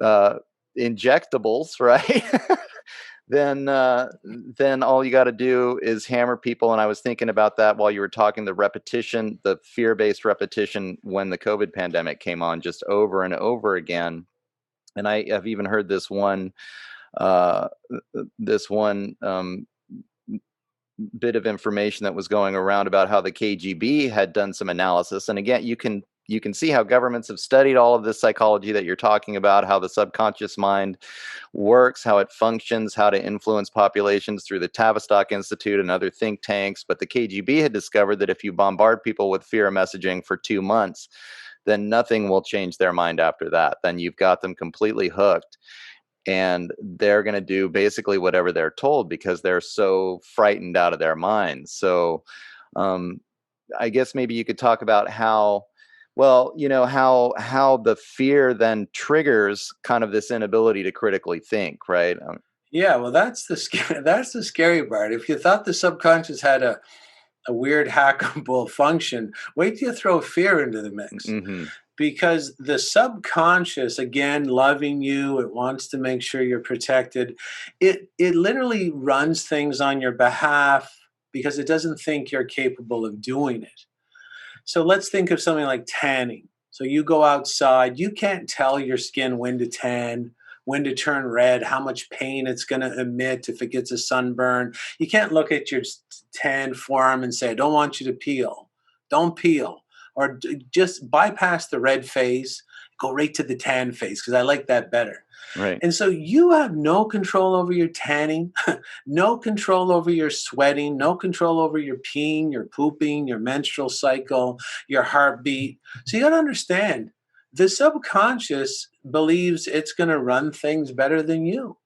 uh, injectables, right? then all you got to do is hammer people. And I was thinking about that while you were talking, the fear-based repetition when the COVID pandemic came on, just over and over again. And I have even heard uh, this one bit of information that was going around about how the KGB had done some analysis. And again, you can see how governments have studied all of this psychology that you're talking about, how the subconscious mind works, how it functions, how to influence populations through the Tavistock Institute and other think tanks. But the KGB had discovered that if you bombard people with fear messaging for 2 months, then nothing will change their mind after that. Then you've got them completely hooked, and they're going to do basically whatever they're told because they're so frightened out of their minds. So um, I guess maybe you could talk about how, well, how the fear then triggers kind of this inability to critically think, right? Yeah, well, that's the scary part. If you thought the subconscious had a weird hackable function, wait till you throw fear into the mix. Mm-hmm. Because the subconscious, again, loving you, it wants to make sure you're protected. It literally runs things on your behalf because it doesn't think you're capable of doing it. So let's think of something like tanning. So you go outside, you can't tell your skin when to tan, when to turn red, how much pain it's going to emit if it gets a sunburn. You can't look at your tan forearm and say, I don't want you to peel. Don't peel. Or just bypass the red phase, go right to the tan phase because I like that better. Right. And so you have no control over your tanning, no control over your sweating, no control over your peeing, your pooping, your menstrual cycle, your heartbeat. So you got to understand the subconscious believes it's going to run things better than you.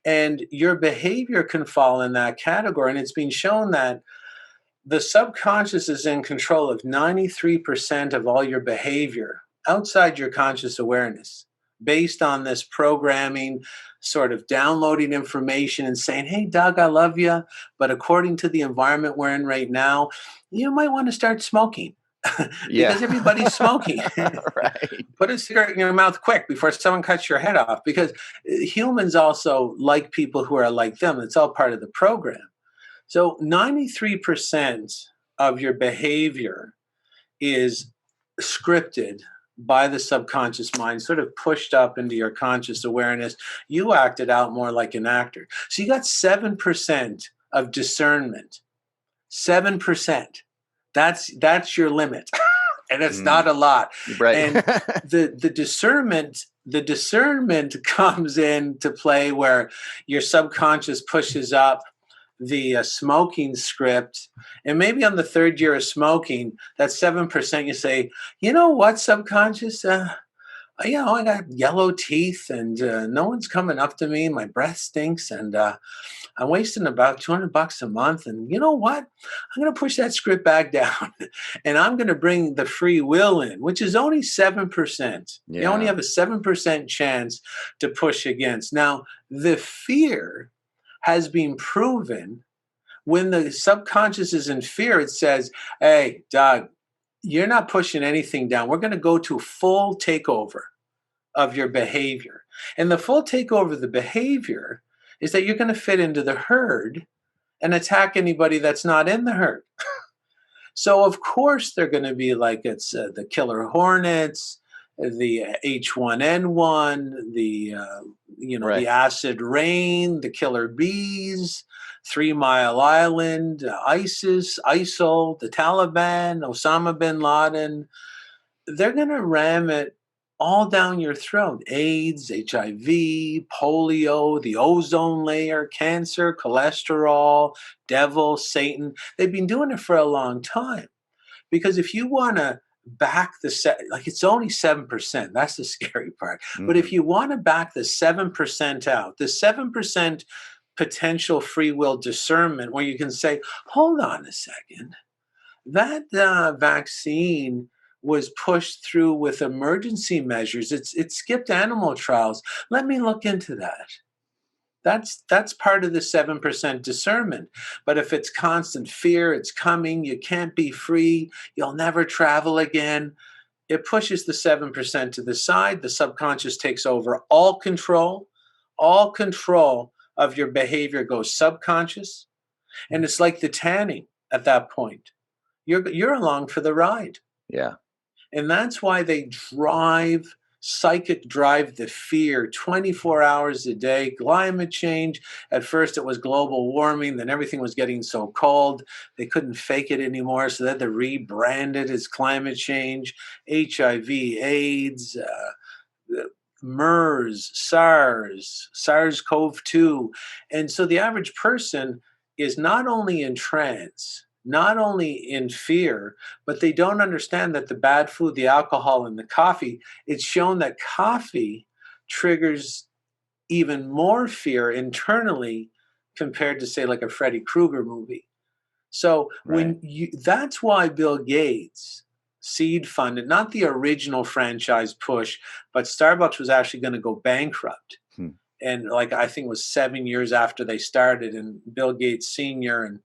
And your behavior can fall in that category. And it's been shown that the subconscious is in control of 93% of all your behavior outside your conscious awareness, based on this programming, sort of downloading information and saying, hey, Doug, I love you. But according to the environment we're in right now, you might want to start smoking Yeah. because everybody's smoking. Right. Put a cigarette in your mouth quick before someone cuts your head off, because humans also like people who are like them. It's all part of the program. So 93% of your behavior is scripted by the subconscious mind, sort of pushed up into your conscious awareness. You act it out more like an actor. So you got 7% of discernment. 7%. That's your limit. And it's Mm. not a lot. Right. And the discernment comes into play where your subconscious pushes up the smoking script, and maybe on the third year of smoking, that 7%, you say, you know what, subconscious, I got yellow teeth, and no one's coming up to me. My breath stinks, and I'm wasting about $200 a month. And you know what? I'm going to push that script back down, and I'm going to bring the free will in, which is only 7%. You only Yeah. have a 7% chance to push against. Now, the fear has been proven. When the subconscious is in fear, it says, hey, Doug, you're not pushing anything down. We're going to go to full takeover of your behavior. And the full takeover of the behavior is that you're going to fit into the herd and attack anybody that's not in the herd. So of course they're going to be like it's the killer hornets, the H1N1, the Right. acid rain, the killer bees, 3 Mile Island, ISIS, ISIL, the Taliban, Osama bin Laden. They're going to ram it all down your throat. AIDS, HIV, polio, the ozone layer, cancer, cholesterol, devil, Satan. They've been doing it for a long time. Because if you want to back like it's only 7%, that's the scary part. But Hmm. if you want to back the 7% out, the 7% potential free will discernment, where you can say, hold on a second, that vaccine was pushed through with emergency measures. It skipped animal trials. Let me look into that. That's part of the 7% discernment. But if it's constant fear, it's coming, you can't be free, you'll never travel again, it pushes the 7% to the side. The subconscious takes over all control. All control of your behavior goes subconscious. And it's like the tanning at that point. You're along for the ride. Yeah. And that's why they psychic drive the fear 24 hours a day. Climate change, at first it was global warming, then everything was getting so cold, they couldn't fake it anymore, so they had to rebrand it as climate change. HIV, AIDS, MERS, SARS, SARS-CoV-2. And so the average person is not only in trance, not only in fear, but they don't understand that the bad food, the alcohol, and the coffee, it's shown that coffee triggers even more fear internally compared to, say, like a Freddy Krueger movie. So Right. that's why Bill Gates seed funded, not the original franchise push, but Starbucks was actually going to go bankrupt. Hmm. And like, I think it was 7 years after they started, and Bill Gates Sr. and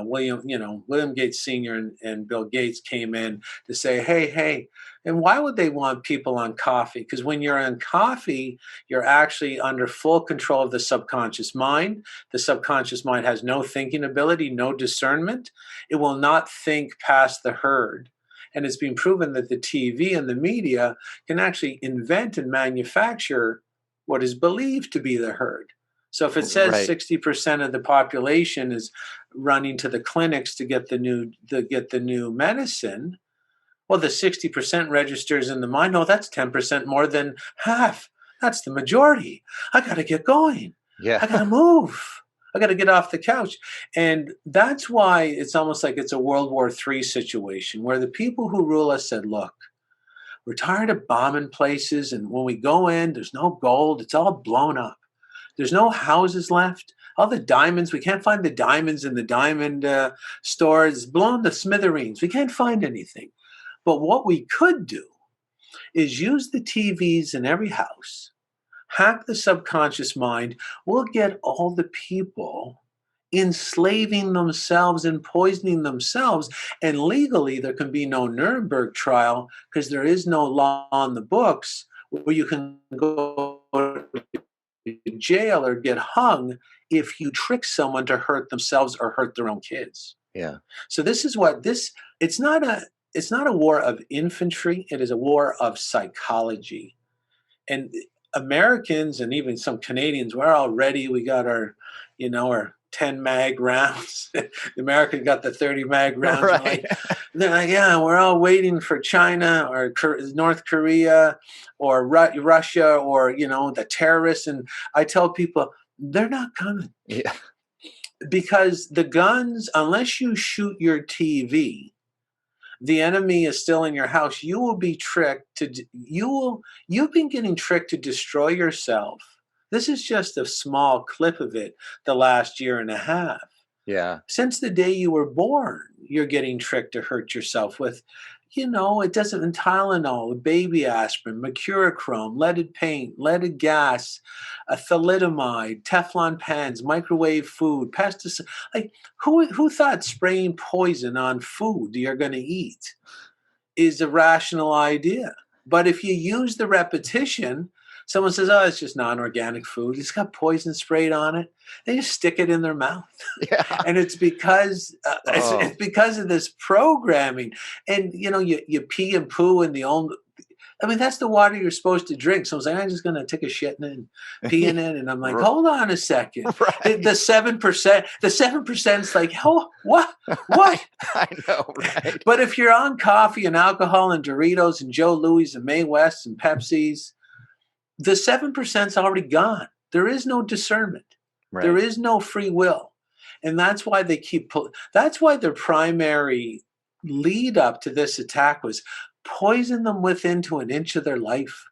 William Gates Sr. and Bill Gates came in to say, hey. And why would they want people on coffee? Because when you're on coffee, you're actually under full control of the subconscious mind. The subconscious mind has no thinking ability, no discernment. It will not think past the herd. And it's been proven that the TV and the media can actually invent and manufacture what is believed to be the herd. So if it says Right. 60% of the population is running to the clinics to get the new medicine, well, the 60% registers in the mind. Oh, that's 10% more than half. That's the majority. I got to get going. Yeah. I got to move. I got to get off the couch. And that's why it's almost like it's a World War III situation where the people who rule us said, look, we're tired of bombing places. And when we go in, there's no gold. It's all blown up. There's no houses left. All the diamonds, we can't find the diamonds in the diamond stores. Blown to smithereens. We can't find anything. But what we could do is use the TVs in every house, hack the subconscious mind. We'll get all the people enslaving themselves and poisoning themselves. And legally, there can be no Nuremberg trial because there is no law on the books where you can go to jail or get hung if you trick someone to hurt themselves or hurt their own kids. Yeah. So this is what this it's not a war of infantry, it is a war of psychology. And Americans and even some Canadians, we're all ready. We got our 10 mag rounds. The American got the 30 mag rounds. Right. They're like, yeah, we're all waiting for China or North Korea or Russia or, the terrorists. And I tell people, they're not coming. Yeah. because the guns, unless you shoot your TV, the enemy is still in your house. You will be tricked to you've been getting tricked to destroy yourself. This is just a small clip of it the last year and a half. Yeah. Since the day you were born, you're getting tricked to hurt yourself with, it doesn't Tylenol, baby aspirin, mercurochrome, leaded paint, leaded gas, a thalidomide, Teflon pans, microwave food, pesticide. Like who thought spraying poison on food you're going to eat is a rational idea? But if you use the repetition, someone says, "Oh, it's just non-organic food. It's got poison sprayed on it." They just stick it in their mouth, Yeah. and it's because it's Oh, because of this programming. And you pee and poo in the old. I mean, that's the water you're supposed to drink. So I was like, I'm just going to take a shit in it and pee in it. And I'm like, r- hold on a second. right. The 7%, the 7%'s like, oh, what? What? I know, right? But if you're on coffee and alcohol and Doritos and Joe Louis and May Wests and Pepsis, the 7%'s already gone. There is no discernment. There Right. is no free will. And that's why that's why their primary lead up to this attack was poison them within to an inch of their life.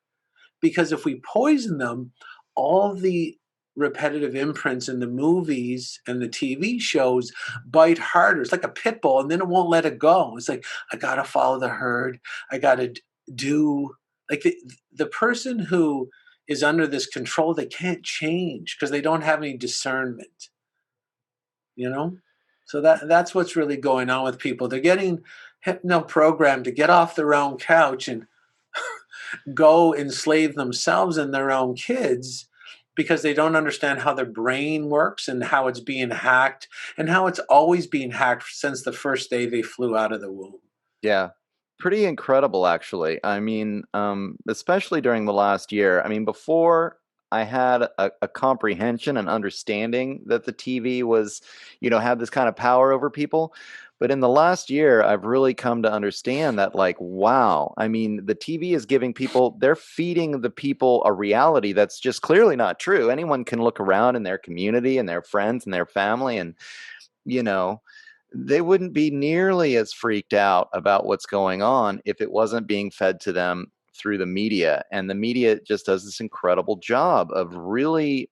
Because if we poison them, all the repetitive imprints in the movies and the TV shows bite harder. It's like a pit bull, and then it won't let it go. It's like, I gotta follow the herd. I gotta do like the person who is under this control, they can't change because they don't have any discernment, you know? So that's what's really going on with people. They're getting hypno programmed to get off their own couch and go enslave themselves and their own kids because they don't understand how their brain works and how it's being hacked and how it's always being hacked since the first day they flew out of the womb. Yeah. Pretty incredible, actually. I mean, especially during the last year. I mean, before I had a comprehension and understanding that the TV was, had this kind of power over people. But in the last year, I've really come to understand that, like, wow, I mean, the TV is giving people, they're feeding the people a reality that's just clearly not true. Anyone can look around in their community and their friends and their family and, you know, they wouldn't be nearly as freaked out about what's going on if it wasn't being fed to them through the media. And the media just does this incredible job of really,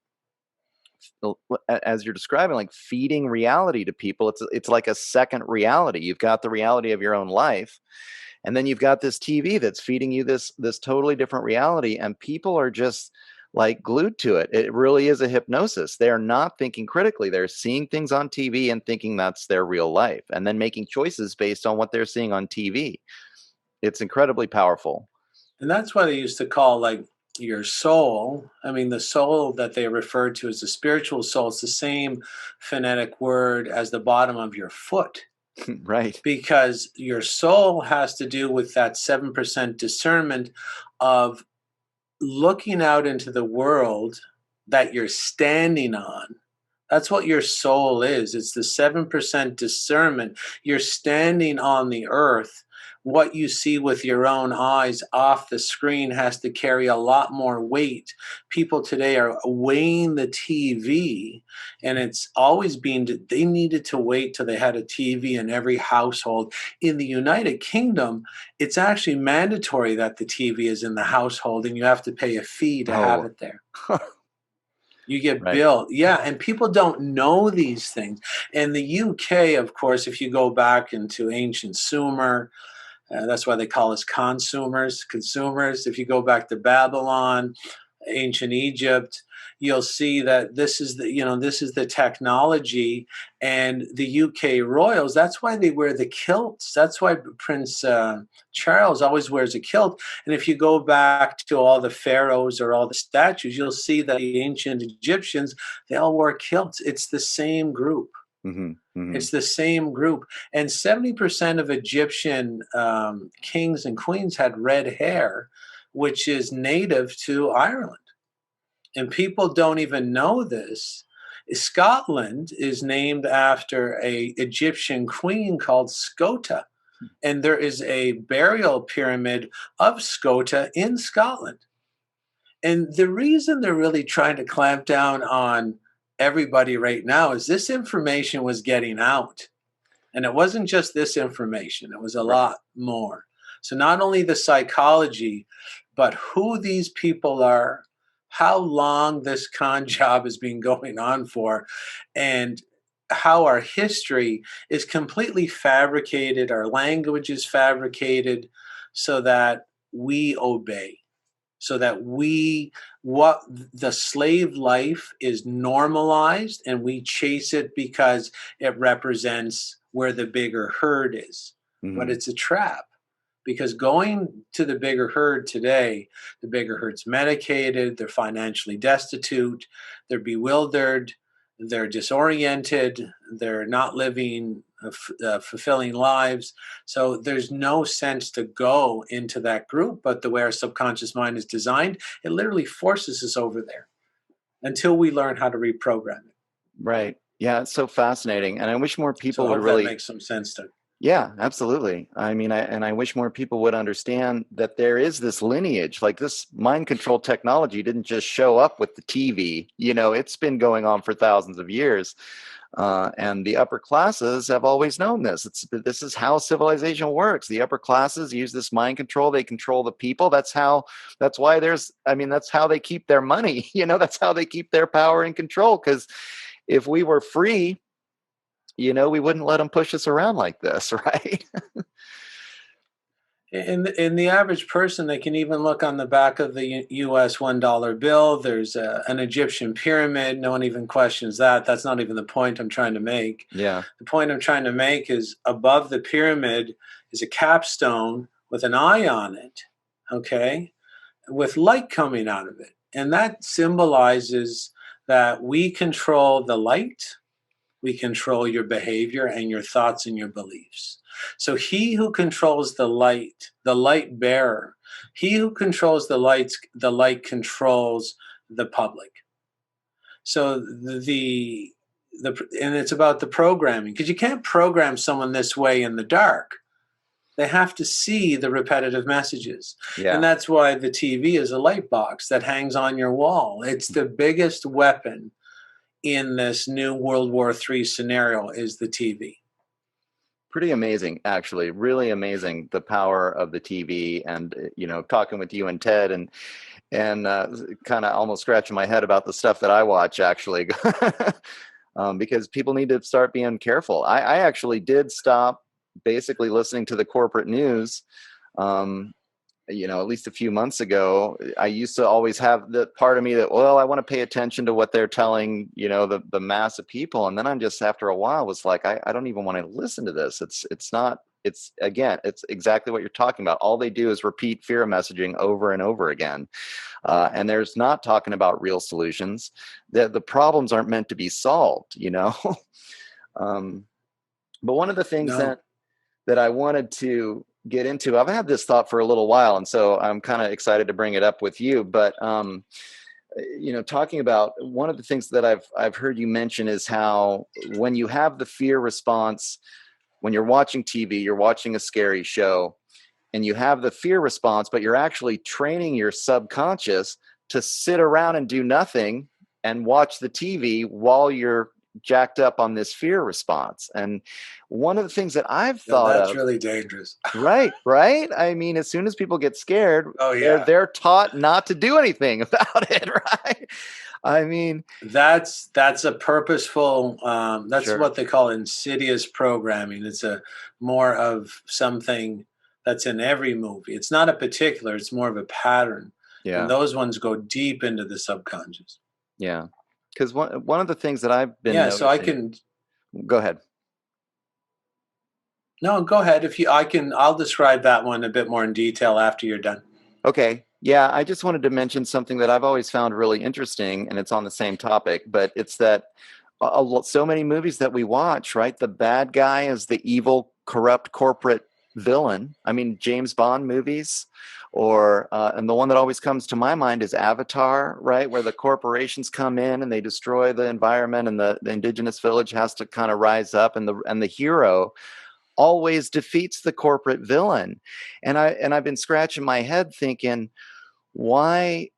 as you're describing, like feeding reality to people. It's like a second reality. You've got the reality of your own life, and then you've got this TV that's feeding you this totally different reality, and people are just like glued to it. It really is a hypnosis. They're not thinking critically. They're seeing things on TV and thinking that's their real life, and then making choices based on what they're seeing on TV. It's incredibly powerful. And that's why they used to call like your soul. I mean, the soul that they referred to as the spiritual soul, it's the same phonetic word as the bottom of your foot. Right. Because your soul has to do with that 7% discernment of looking out into the world that you're standing on. That's what your soul is. It's the 7% discernment. You're standing on the earth. What you see with your own eyes off the screen has to carry a lot more weight. People today are weighing the TV, and it's always been, they needed to wait till they had a TV in every household. In the United Kingdom, it's actually mandatory that the TV is in the household, and you have to pay a fee to have Oh, it there. You get right. billed. Yeah, and people don't know these things. In the UK, of course, if you go back into ancient Sumer, that's why they call us consumers. If you go back to Babylon, ancient Egypt, you'll see that this is the technology. And the UK royals, that's why they wear the kilts. That's why Prince Charles always wears a kilt. And if you go back to all the pharaohs or all the statues, you'll see that the ancient Egyptians, they all wore kilts. It's the same group. Hmm. Hmm. It's the same group. And 70% of Egyptian kings and queens had red hair, which is native to Ireland. And people don't even know this. Scotland is named after a Egyptian queen called Scota, and there is a burial pyramid of Scota in Scotland. And the reason they're really trying to clamp down on everybody right now is this information was getting out. And it wasn't just this information, it was a Right. lot more. So, not only the psychology, but who these people are, how long this con job has been going on for, and how our history is completely fabricated, our language is fabricated so that we obey, so that we, what the slave life is normalized and we chase it because it represents where the bigger herd is. But Hmm. it's a trap, because going to the bigger herd today, the bigger herd's medicated, they're financially destitute, they're bewildered, they're disoriented, they're not living fulfilling lives. So there's no sense to go into that group. But the way our subconscious mind is designed, it literally forces us over there until we learn how to reprogram it. Right. Yeah, it's so fascinating. And I wish more So people I would hope that really. makes some sense to. Yeah, absolutely. I mean, I wish more people would understand that there is this lineage. Like, this mind control technology didn't just show up with the TV. It's been going on for thousands of years. And the upper classes have always known this. This is how civilization works. The upper classes use this mind control. They control the people. That's why that's how they keep their money. That's how they keep their power and control. Because if we were free, we wouldn't let them push us around like this, right? In the average person, they can even look on the back of the U.S. $1 bill. There's an Egyptian pyramid. No one even questions that. That's not even the point I'm trying to make. Yeah. The point I'm trying to make is above the pyramid is a capstone with an eye on it, okay, with light coming out of it. And that symbolizes that we control the light, we control your behavior and your thoughts and your beliefs. So he who controls the light bearer, he who controls the light controls the public. So the and it's about the programming, because you can't program someone this way in the dark. They have to see the repetitive messages. And Yeah. that's why the TV is a light box that hangs on your wall. It's the biggest weapon in this new World War III scenario is the TV. Pretty amazing, actually. Really amazing, the power of the TV. And talking with you and Ted, and kind of almost scratching my head about the stuff that I watch, actually. Because people need to start being careful. I actually did stop basically listening to the corporate news. Um, at least a few months ago. I used to always have the part of me that, well, I want to pay attention to what they're telling, the mass of people. And then I'm just, after a while, was like, I don't even want to listen to this. It's exactly what you're talking about. All they do is repeat fear messaging over and over again. And there's not talking about real solutions. The problems aren't. Meant to be solved. um, but one of the things No. that I wanted to get into, I've had this thought for a little while, and so I'm kind of excited to bring it up with you. But talking about, one of the things that I've heard you mention is how when you have the fear response, when you're watching TV, you're watching a scary show, and you have the fear response, but you're actually training your subconscious to sit around and do nothing and watch the TV while you're jacked up on this fear response. And one of the things that I've No, thought that's of, really dangerous. right, right. I mean, as soon as people get scared, Oh they're yeah. they're taught not to do anything about it, right? I mean, That's a purposeful, that's sure. what they call insidious programming. It's a more of something that's in every movie. It's not a particular, it's more of a pattern. And Yeah, those ones go deep into the subconscious. yeah. Because one of the things that I've been Yeah, so I noticing. can. Go ahead. No, go ahead. If you, I can, I'll describe that one a bit more in detail after you're done. Okay. Yeah, I just wanted to mention something that I've always found really interesting, and it's on the same topic, but it's that so many movies that we watch, right? The bad guy is the evil, corrupt corporate villain. I mean, James Bond movies, and the one that always comes to my mind is Avatar, right? Where the corporations come in and they destroy the environment, and the indigenous village has to kind of rise up, and the hero always defeats the corporate villain. And I've been scratching my head thinking, why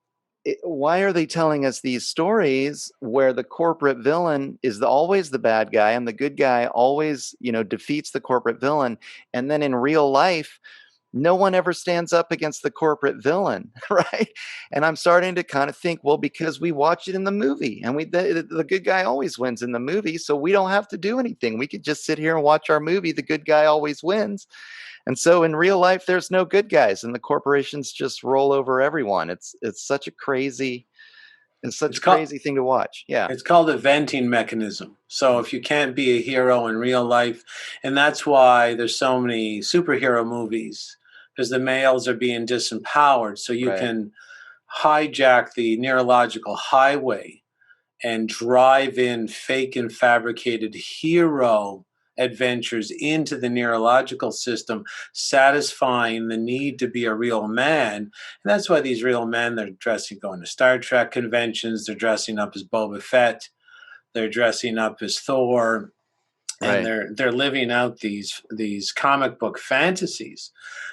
why are they telling us these stories where the corporate villain is always the bad guy and the good guy always, defeats the corporate villain, and then in real life no one ever stands up against the corporate villain, right? And I'm starting to kind of think, well, because we watch it in the movie, and the good guy always wins in the movie, so we don't have to do anything. We could just sit here and watch our movie. The good guy always wins. And so in real life, there's no good guys, and the corporations just roll over everyone. It's such a crazy, it's such It's a called crazy thing to watch. Yeah. It's called a venting mechanism. So if you can't be a hero in real life, and that's why there's so many superhero movies, because the males are being disempowered. So you Right. can hijack the neurological highway and drive in fake and fabricated hero adventures into the neurological system, satisfying the need to be a real man. And that's why these real men, they're dressing, going to Star Trek conventions, they're dressing up as Boba Fett, they're dressing up as Thor, and Right. they're living out these comic book fantasies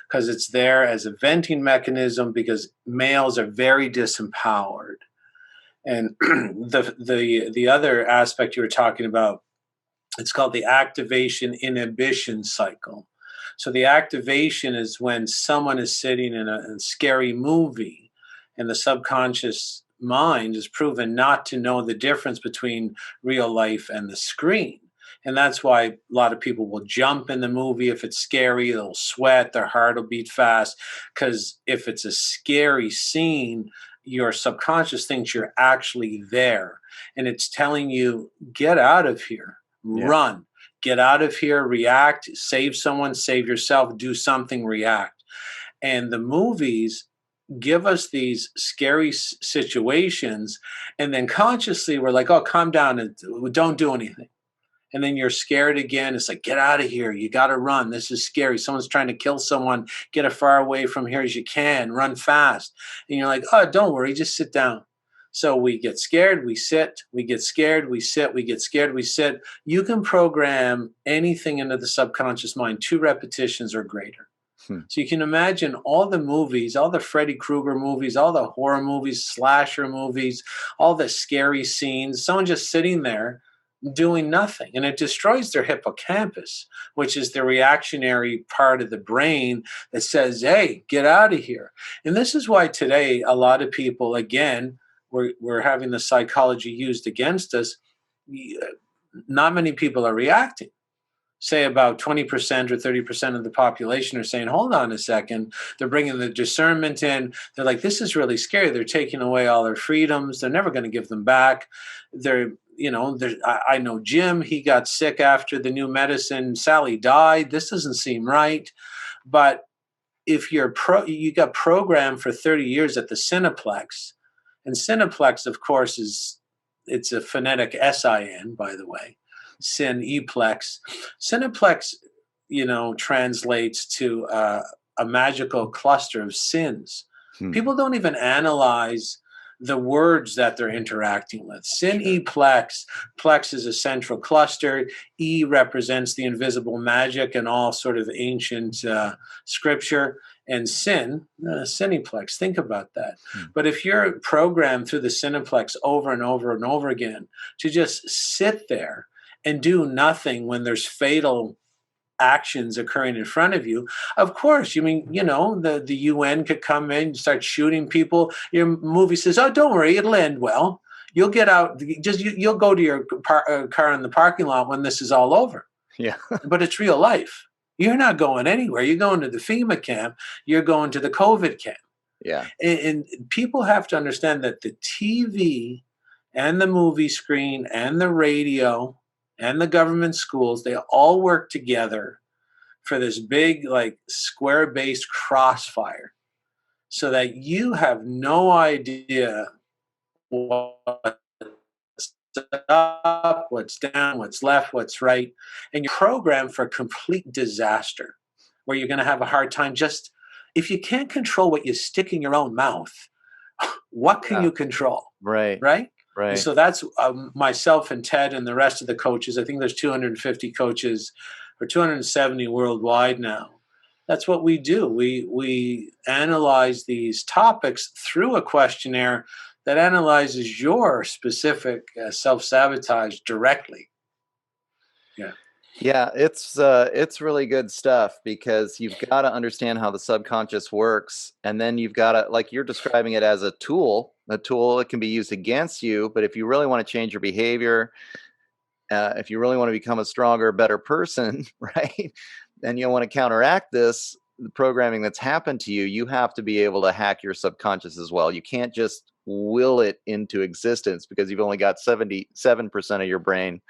because it's there as a venting mechanism, because males are very disempowered. And the other aspect you were talking about, it's called the activation inhibition cycle. So the activation is when someone is sitting in a scary movie, and the subconscious mind is proven not to know the difference between real life and the screen. And that's why a lot of people will jump in the movie if it's scary. They'll sweat, their heart will beat fast. Because if it's a scary scene, your subconscious thinks you're actually there. And it's telling you, get out of here, Yeah. run, get out of here, react, save someone, save yourself, do something, react. And the movies give us these scary situations, and then consciously we're like, oh, calm down and don't do anything. And then you're scared again. It's like, get out of here. You got to run. This is scary. Someone's trying to kill someone. Get as far away from here as you can. Run fast. And you're like, oh, don't worry. Just sit down. So we get scared, we sit, we get scared, we sit, we get scared, we sit. You can program anything into the subconscious mind, 2 repetitions or greater. Hmm. So you can imagine all the movies, all the Freddy Krueger movies, all the horror movies, slasher movies, all the scary scenes, someone just sitting there doing nothing. And it destroys their hippocampus, which is the reactionary part of the brain that says, hey, get out of here. And this is why today a lot of people, again, we're having the psychology used against us. Not many people are reacting. Say about 20% or 30% of the population are saying, hold on a second. They're bringing the discernment in. They're like, this is really scary. They're taking away all their freedoms. They're never going to give them back. I know Jim, he got sick after the new medicine. Sally died. This doesn't seem right. But if you got programmed for 30 years at the Cineplex, and Cineplex, of course, it's a phonetic SIN, by the way, Cineplex. Cineplex, translates to a magical cluster of sins. Hmm. People don't even analyze the words that they're interacting with. Sure. Cineplex, plex is a central cluster. E represents the invisible magic and all sort of ancient scripture. And cineplex, think about that. But if you're programmed through the cineplex over and over and over again to just sit there and do nothing when there's fatal actions occurring in front of you, of course, the UN could come in and start shooting people. Your movie says, oh, don't worry, it'll end well. You'll get out, you'll go to your car in the parking lot when this is all over. Yeah. But it's real life. You're not going anywhere. You're going to the FEMA camp. You're going to the COVID camp. Yeah. And people have to understand that the TV and the movie screen and the radio and the government schools, they all work together for this big, like, square-based crossfire, so that you have no idea what's up, what's down, what's left, what's right. And you're programmed for complete disaster, where you're going to have a hard time. Just, if you can't control what you stick in your own mouth, what can Yeah. you control? Right. Right? Right. And so that's myself and Ted and the rest of the coaches. I think there's 250 coaches or 270 worldwide now. That's what we do. We analyze these topics through a questionnaire that analyzes your specific self-sabotage directly. Yeah. Yeah, it's really good stuff because you've got to understand how the subconscious works, and then you've got to, like you're describing it as a tool that can be used against you. But if you really want to change your behavior, if you really want to become a stronger, better person, right, and you want to counteract this, the programming that's happened to you, you have to be able to hack your subconscious as well. You can't just will it into existence because you've only got 77% of your brain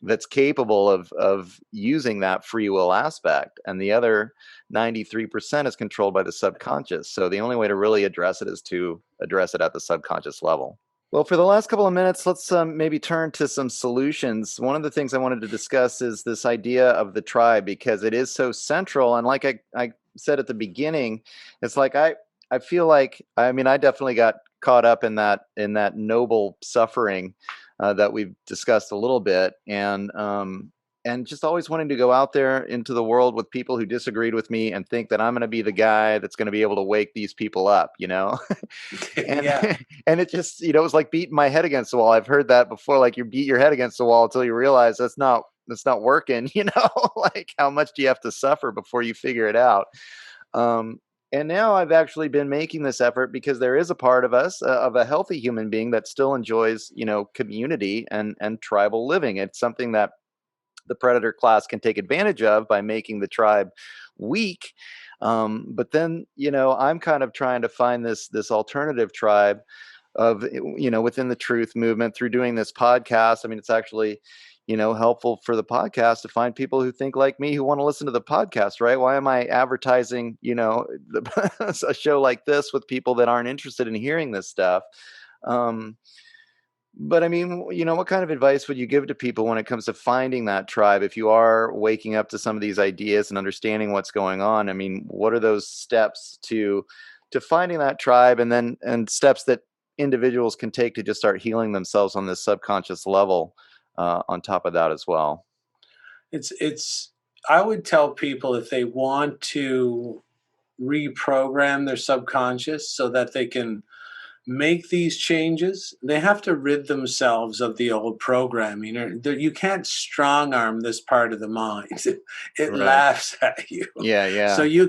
that's capable of using that free will aspect, and the other 93% is controlled by the subconscious. So the only way to really address it is to address it at the subconscious level. Well, for the last couple of minutes, let's maybe turn to some solutions. One of the things I wanted to discuss is this idea of the tribe, because it is so central. And like I said at the beginning, it's like I feel like, I mean, I definitely got caught up in that noble suffering that we've discussed a little bit, and just always wanting to go out there into the world with people who disagreed with me and think that I'm going to be the guy that's going to be able to wake these people up, you know? And Yeah. and it just, it was like beating my head against the wall. I've heard that before, like you beat your head against the wall until you realize that's not working, like how much do you have to suffer before you figure it out? Um, and now I've actually been making this effort because there is a part of us, of a healthy human being, that still enjoys, community and tribal living. It's something that the predator class can take advantage of by making the tribe weak. But then, I'm kind of trying to find this alternative tribe of, within the truth movement through doing this podcast. I mean, it's actually, helpful for the podcast to find people who think like me, who want to listen to the podcast, right? Why am I advertising, a show like this with people that aren't interested in hearing this stuff? Um, but I mean, what kind of advice would you give to people when it comes to finding that tribe? If you are waking up to some of these ideas and understanding what's going on, I mean, what are those steps to finding that tribe, and steps that individuals can take to just start healing themselves on this subconscious level, on top of that as well? It's I would tell people if they want to reprogram their subconscious so that they can make these changes, they have to rid themselves of the old programming. You can't strong arm this part of the mind. It Right. laughs at you. Yeah, So yeah. you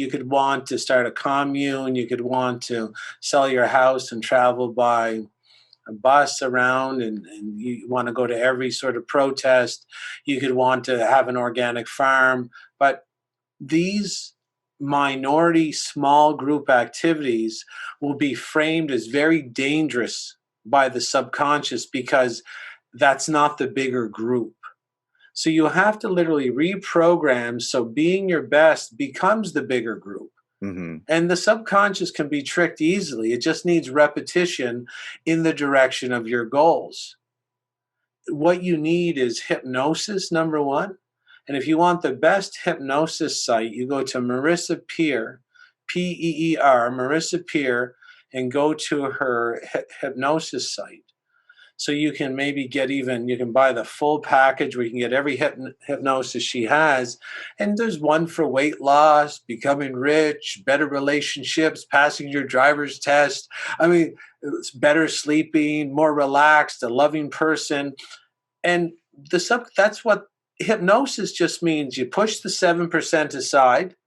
could want to start a commune. You could want to sell your house and travel by a bus around, and you want to go to every sort of protest. You could want to have an organic farm, but these minority small group activities will be framed as very dangerous by the subconscious because that's not the bigger group. So you have to literally reprogram so being your best becomes the bigger group. Hmm. And the subconscious can be tricked easily. It just needs repetition in the direction of your goals. What you need is hypnosis, number one. And if you want the best hypnosis site, you go to Marissa Peer, Peer, Marissa Peer, and go to her hypnosis site. So you can maybe you can buy the full package where you can get every hypnosis she has. And there's one for weight loss, becoming rich, better relationships, passing your driver's test. I mean, it's better sleeping, more relaxed, a loving person. And that's what hypnosis just means. You push the 7% aside,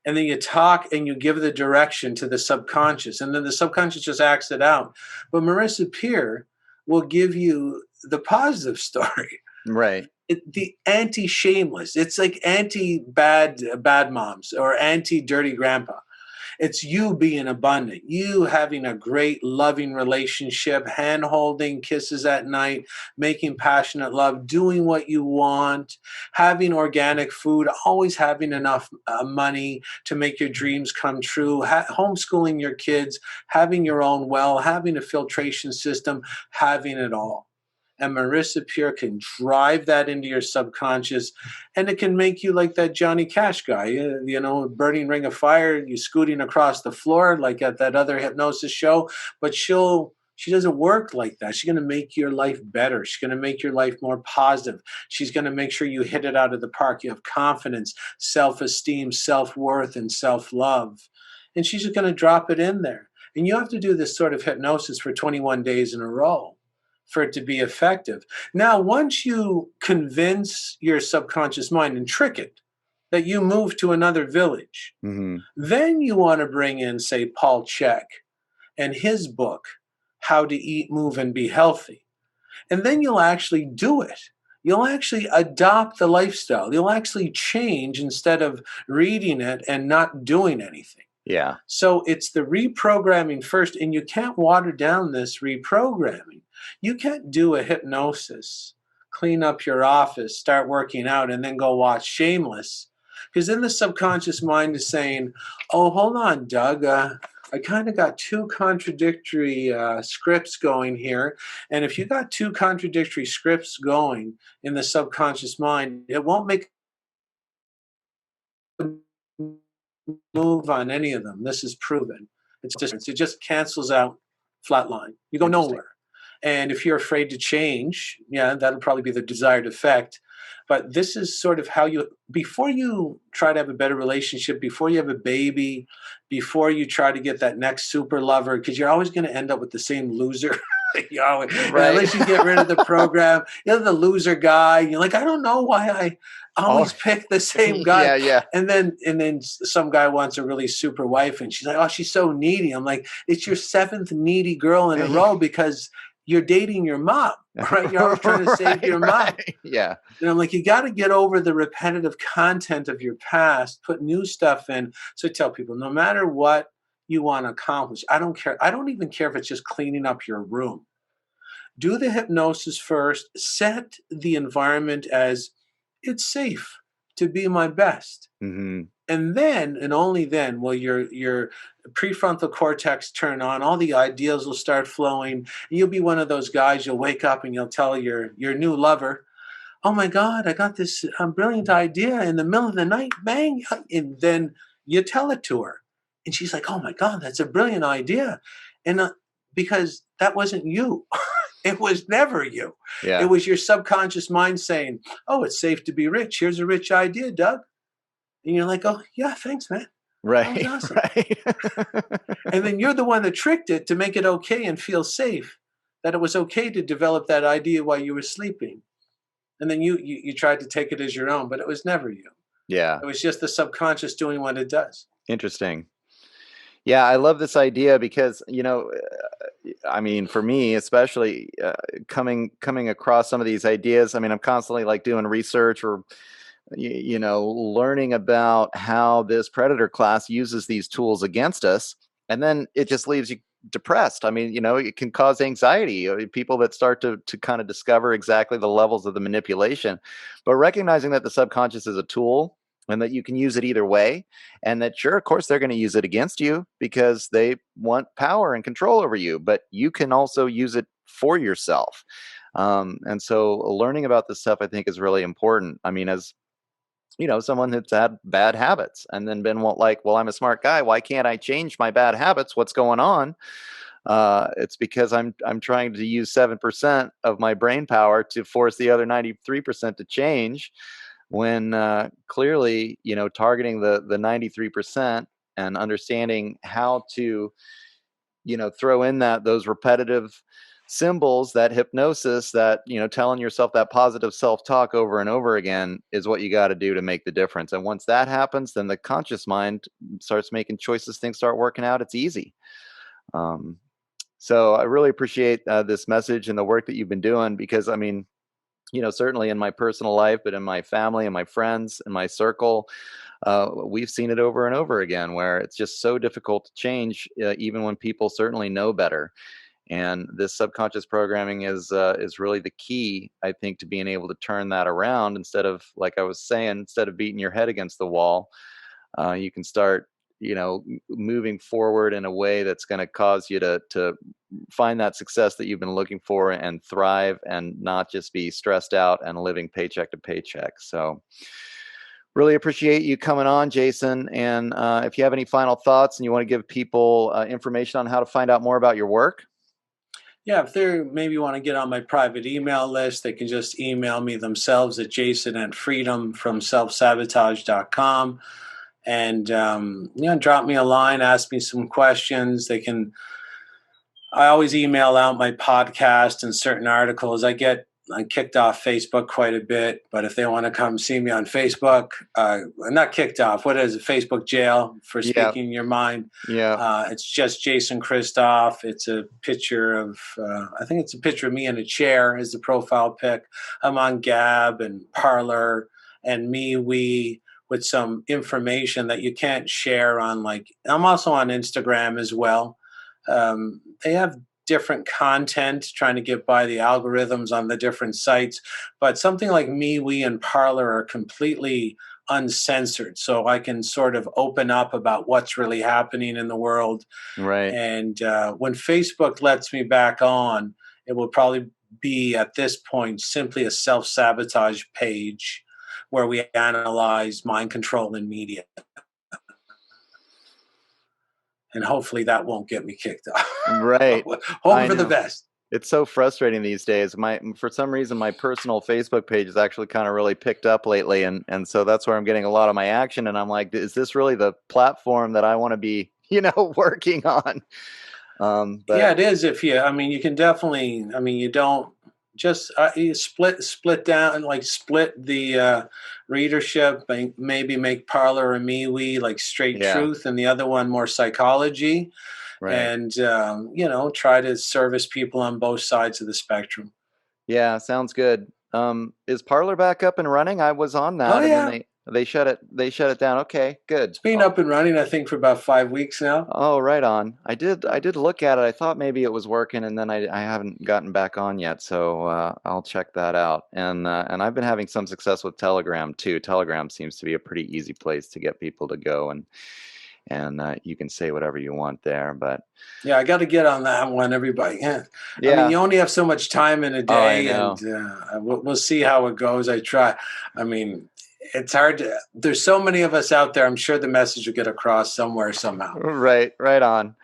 and then you talk and you give the direction to the subconscious, and then the subconscious just acts it out. But Marissa Peer will give you the positive story. Right. The anti shameless. It's like anti bad moms or anti dirty grandpa. It's you being abundant, you having a great, loving relationship, hand holding, kisses at night, making passionate love, doing what you want, having organic food, always having enough money to make your dreams come true, homeschooling your kids, having your own well, having a filtration system, having it all. And Marissa Peer can drive that into your subconscious, and it can make you like that Johnny Cash guy, burning ring of fire, you scooting across the floor like at that other hypnosis show. But She doesn't work like that. She's going to make your life better. She's going to make your life more positive. She's going to make sure you hit it out of the park. You have confidence, self esteem, self worth, and self love. And she's just going to drop it in there. And you have to do this sort of hypnosis for 21 days in a row for it to be effective. Now, once you convince your subconscious mind and trick it that you move to another village, Mm-hmm. then you want to bring in, say, Paul Chek and his book, How to Eat, Move, and Be Healthy. And then you'll actually do it. You'll actually adopt the lifestyle. You'll actually change instead of reading it and not doing anything. Yeah. So it's the reprogramming first, and you can't water down this reprogramming. You can't do a hypnosis, clean up your office, start working out, and then go watch Shameless. Because then the subconscious mind is saying, oh, hold on, Doug. I kind of got two contradictory scripts going here. And if you got two contradictory scripts going in the subconscious mind, it won't make a move on any of them. This is proven. It's just, it just cancels out flatline. You go Interesting. nowhere. And if you're afraid to change, yeah, that'll probably be the desired effect. But this is sort of how you, before you try to have a better relationship, before you have a baby, before you try to get that next super lover, because you're always going to end up with the same loser. You always, Right. unless you get rid of the program, you're the loser guy. You're like, I don't know why I always pick the same guy. Yeah, yeah. And then some guy wants a really super wife, and she's like, oh, she's so needy. I'm like, it's your seventh needy girl in a row because you're dating your mom, right? You're always trying to save your mom. Yeah. And I'm like, you got to get over the repetitive content of your past, put new stuff in. So I tell people, no matter what you want to accomplish, I don't care. I don't even care if it's just cleaning up your room. Do the hypnosis first, set the environment as it's safe to be my best. Mm-hmm. And then, and only then, will your prefrontal cortex turn on. All the ideas will start flowing. And you'll be one of those guys. You'll wake up and you'll tell your new lover, "Oh my God, I got this brilliant idea in the middle of the night." Bang! And then you tell it to her, and she's like, "Oh my God, that's a brilliant idea," and because that wasn't you. It was never you. It Yeah. was your subconscious mind saying, "Oh, it's safe to be rich. Here's a rich idea, Doug." And you're like, "Oh, yeah, thanks, man. That was Right. awesome." Right. And then you're the one that tricked it to make it okay and feel safe, that it was okay to develop that idea while you were sleeping. And then you tried to take it as your own, but it was never you. Yeah. It was just the subconscious doing what it does. Interesting. Yeah, I love this idea because, I mean, for me, especially coming across some of these ideas, I mean, I'm constantly like doing research or, learning about how this predator class uses these tools against us. And then it just leaves you depressed. I mean, it can cause anxiety. People that start to kind of discover exactly the levels of the manipulation, but recognizing that the subconscious is a tool and that you can use it either way, and that sure, of course, they're going to use it against you because they want power and control over you, but you can also use it for yourself. And so learning about this stuff, I think, is really important. I mean, as someone that's had bad habits and then been like, well, I'm a smart guy. Why can't I change my bad habits? What's going on? It's because I'm trying to use 7% of my brain power to force the other 93% to change, when clearly, targeting the 93% and understanding how to, throw in those repetitive symbols, that hypnosis, that, telling yourself that positive self-talk over and over again is what you got to do to make the difference. And once that happens, then the conscious mind starts making choices, things start working out. It's easy. So I really appreciate this message and the work that you've been doing, because I mean, certainly in my personal life, but in my family and my friends and my circle, we've seen it over and over again, where it's just so difficult to change, even when people certainly know better. And this subconscious programming is really the key, I think, to being able to turn that around. Instead of, like I was saying, instead of beating your head against the wall, you can start, moving forward in a way that's going to cause you to find that success that you've been looking for and thrive, and not just be stressed out and living paycheck to paycheck. So really appreciate you coming on, Jason. And if you have any final thoughts and you want to give people information on how to find out more about your work. Yeah, if they maybe want to get on my private email list, they can just email me themselves at jason at freedom from selfsabotage.com, and drop me a line, ask me some questions. I always email out my podcast and certain articles. I kicked off Facebook quite a bit, but if they want to come see me on Facebook, not kicked off. What is it? Facebook jail for Yeah, speaking your mind. yeah, It's just Jason Christoff. It's a picture of, I think it's a picture of me in a chair as the profile pic. I'm on Gab and Parlor and MeWe with some information that you can't share on. Like, I'm also on Instagram as well. They have different content trying to get by the algorithms on the different sites, but something like MeWe and Parlor are completely uncensored, so I can sort of open up about what's really happening in the world. right. And when Facebook lets me back on, it will probably be at this point simply a self-sabotage page where we analyze mind control and media, and hopefully that won't get me kicked off. Right. Hoping I for the know. best. It's so frustrating these days. For some reason, my personal Facebook page has actually kind of really picked up lately, and so that's where I'm getting a lot of my action. And I'm like, is this really the platform that I want to be, working on? But Yeah, it is. If you, I mean, you can definitely. I mean, you don't just you split down, like split the readership. Maybe make Parlor or MeWe like straight yeah, truth, and the other one more psychology, right. and try to service people on both sides of the spectrum. Yeah, sounds good. Is Parlor back up and running? I was on Oh that, and then yeah, they shut it down. Okay, good. it's been up and running. I think for about 5 weeks now. Oh, right on. I did look at it. I thought maybe it was working, and then I haven't gotten back on yet, so I'll check that out. And I've been having some success with Telegram too. Telegram seems to be a pretty easy place to get people to go, and you can say whatever you want there. But Yeah, I got to get on that one, everybody. Yeah. I mean, yeah, you only have so much time in a oh, I day, and know. we'll see how it goes. I try. I mean, it's hard to. There's so many of us out there. I'm sure the message will get across somewhere, somehow. Right, right on.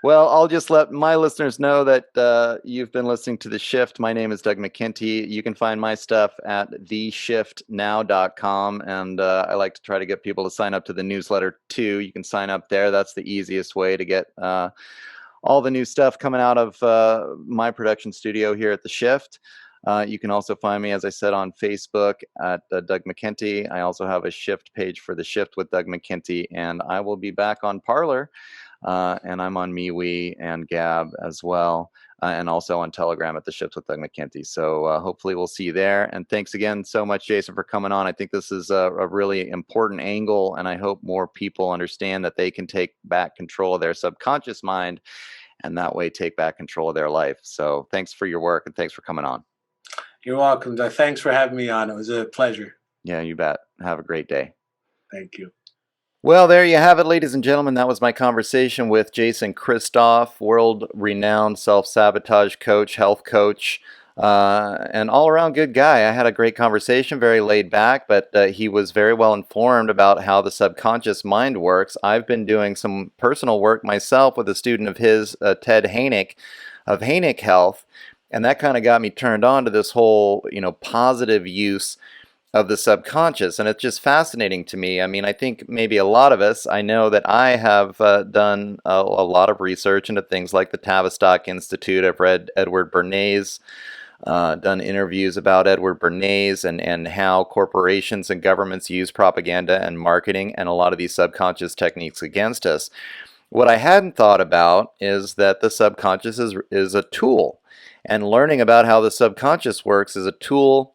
Well, I'll just let my listeners know that you've been listening to The Shift. My name is Doug McKenty. You can find my stuff at theshiftnow.com. And I like to try to get people to sign up to the newsletter too. You can sign up there. That's the easiest way to get all the new stuff coming out of my production studio here at The Shift. You can also find me, as I said, on Facebook at Doug McKenty. I also have a Shift page for The Shift with Doug McKenty. And I will be back on Parlor. And I'm on MeWe and Gab as well, and also on Telegram at The Shift with Doug McKenty. So hopefully we'll see you there. And thanks again so much, Jason, for coming on. I think this is a really important angle, and I hope more people understand that they can take back control of their subconscious mind, and that way take back control of their life. So thanks for your work, and thanks for coming on. You're welcome. Thanks for having me on. It was a pleasure. Yeah, you bet. Have a great day. Thank you. Well, there you have it, ladies and gentlemen. That was my conversation with Jason Christoff, world-renowned self-sabotage coach, health coach, and all-around good guy. I had a great conversation, very laid back, but he was very well informed about how the subconscious mind works. I've been doing some personal work myself with a student of his, Ted Hanick, of Hanick Health, and that kind of got me turned on to this whole, positive use of the subconscious. And it's just fascinating to me. I mean, I think maybe a lot of us, I know that I have done a lot of research into things like the Tavistock Institute. I've read Edward Bernays, done interviews about Edward Bernays and how corporations and governments use propaganda and marketing and a lot of these subconscious techniques against us. What I hadn't thought about is that the subconscious is a tool. And learning about how the subconscious works is a tool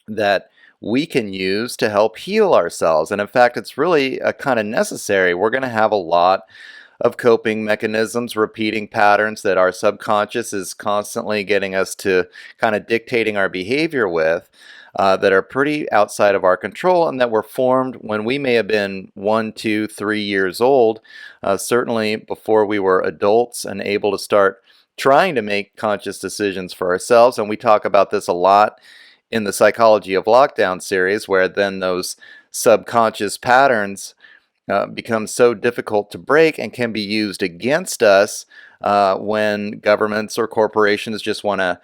that we can use to help heal ourselves. And in fact, it's really kind of necessary. We're going to have a lot of coping mechanisms, repeating patterns that our subconscious is constantly getting us to kind of dictating our behavior with. That are pretty outside of our control and that were formed when we may have been 1, 2, 3 years old, certainly before we were adults and able to start trying to make conscious decisions for ourselves. And we talk about this a lot in the Psychology of Lockdown series, where then those subconscious patterns become so difficult to break and can be used against us when governments or corporations just want to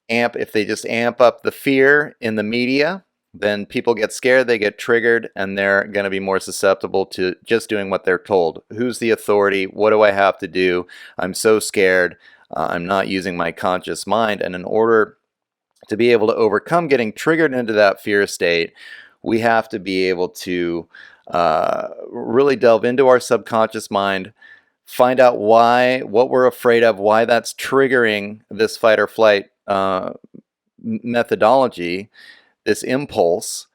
if they just amp up the fear in the media, then people get scared, they get triggered, and they're going to be more susceptible to just doing what they're told. Who's the authority? What do I have to do? I'm so scared. I'm not using my conscious mind. And in order to be able to overcome getting triggered into that fear state, we have to be able to really delve into our subconscious mind, find out what we're afraid of, why that's triggering this fight or flight methodology, this impulse,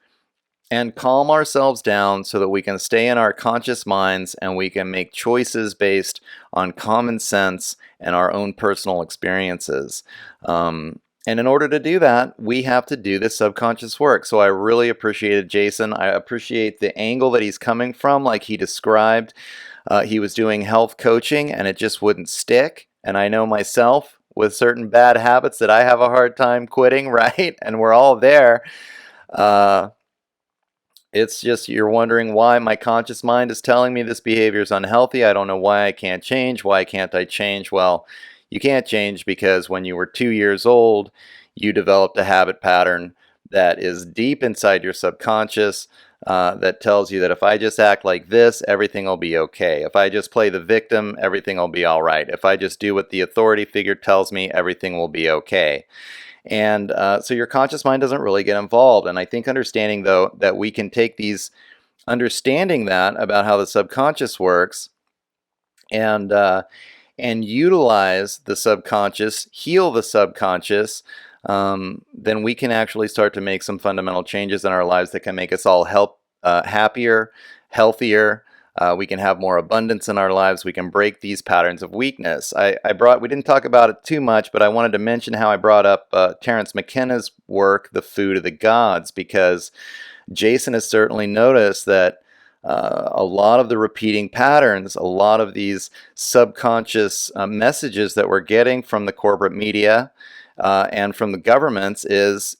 and calm ourselves down so that we can stay in our conscious minds and we can make choices based on common sense and our own personal experiences. And in order to do that, we have to do this subconscious work. So I really appreciated Jason. I appreciate the angle that he's coming from, like he described. He was doing health coaching and it just wouldn't stick. And I know myself with certain bad habits that I have a hard time quitting, right? And we're all there. It's just you're wondering why my conscious mind is telling me this behavior is unhealthy. I don't know why I can't change. Why can't I change? Well, you can't change because when you were 2 years old, you developed a habit pattern that is deep inside your subconscious that tells you that if I just act like this, everything will be okay. If I just play the victim, everything will be all right. If I just do what the authority figure tells me, everything will be okay. And so your conscious mind doesn't really get involved. And I think understanding, though, that we can take these, understanding that about how the subconscious works and utilize the subconscious, heal the subconscious, then we can actually start to make some fundamental changes in our lives that can make us all happier, healthier. We can have more abundance in our lives. We can break these patterns of weakness. We didn't talk about it too much, but I wanted to mention how I brought up Terence McKenna's work, The Food of the Gods, because Jason has certainly noticed that a lot of the repeating patterns, a lot of these subconscious messages that we're getting from the corporate media and from the governments is,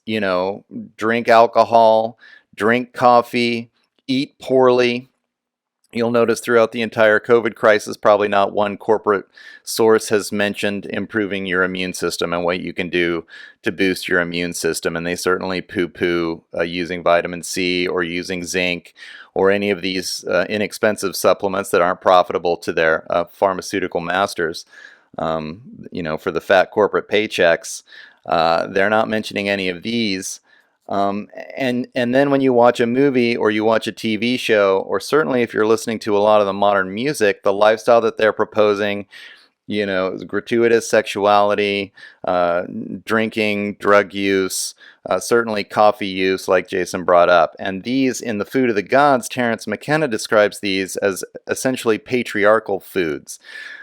drink alcohol, drink coffee, eat poorly. You'll notice throughout the entire COVID crisis, probably not one corporate source has mentioned improving your immune system and what you can do to boost your immune system. And they certainly poo-poo using vitamin C or using zinc or any of these inexpensive supplements that aren't profitable to their pharmaceutical masters. For the fat corporate paychecks, they're not mentioning any of these. And then when you watch a movie or you watch a TV show, or certainly if you're listening to a lot of the modern music, the lifestyle that they're proposing, gratuitous sexuality, drinking, drug use, certainly coffee use, like Jason brought up. And these, in The Food of the Gods, Terence McKenna describes these as essentially patriarchal foods.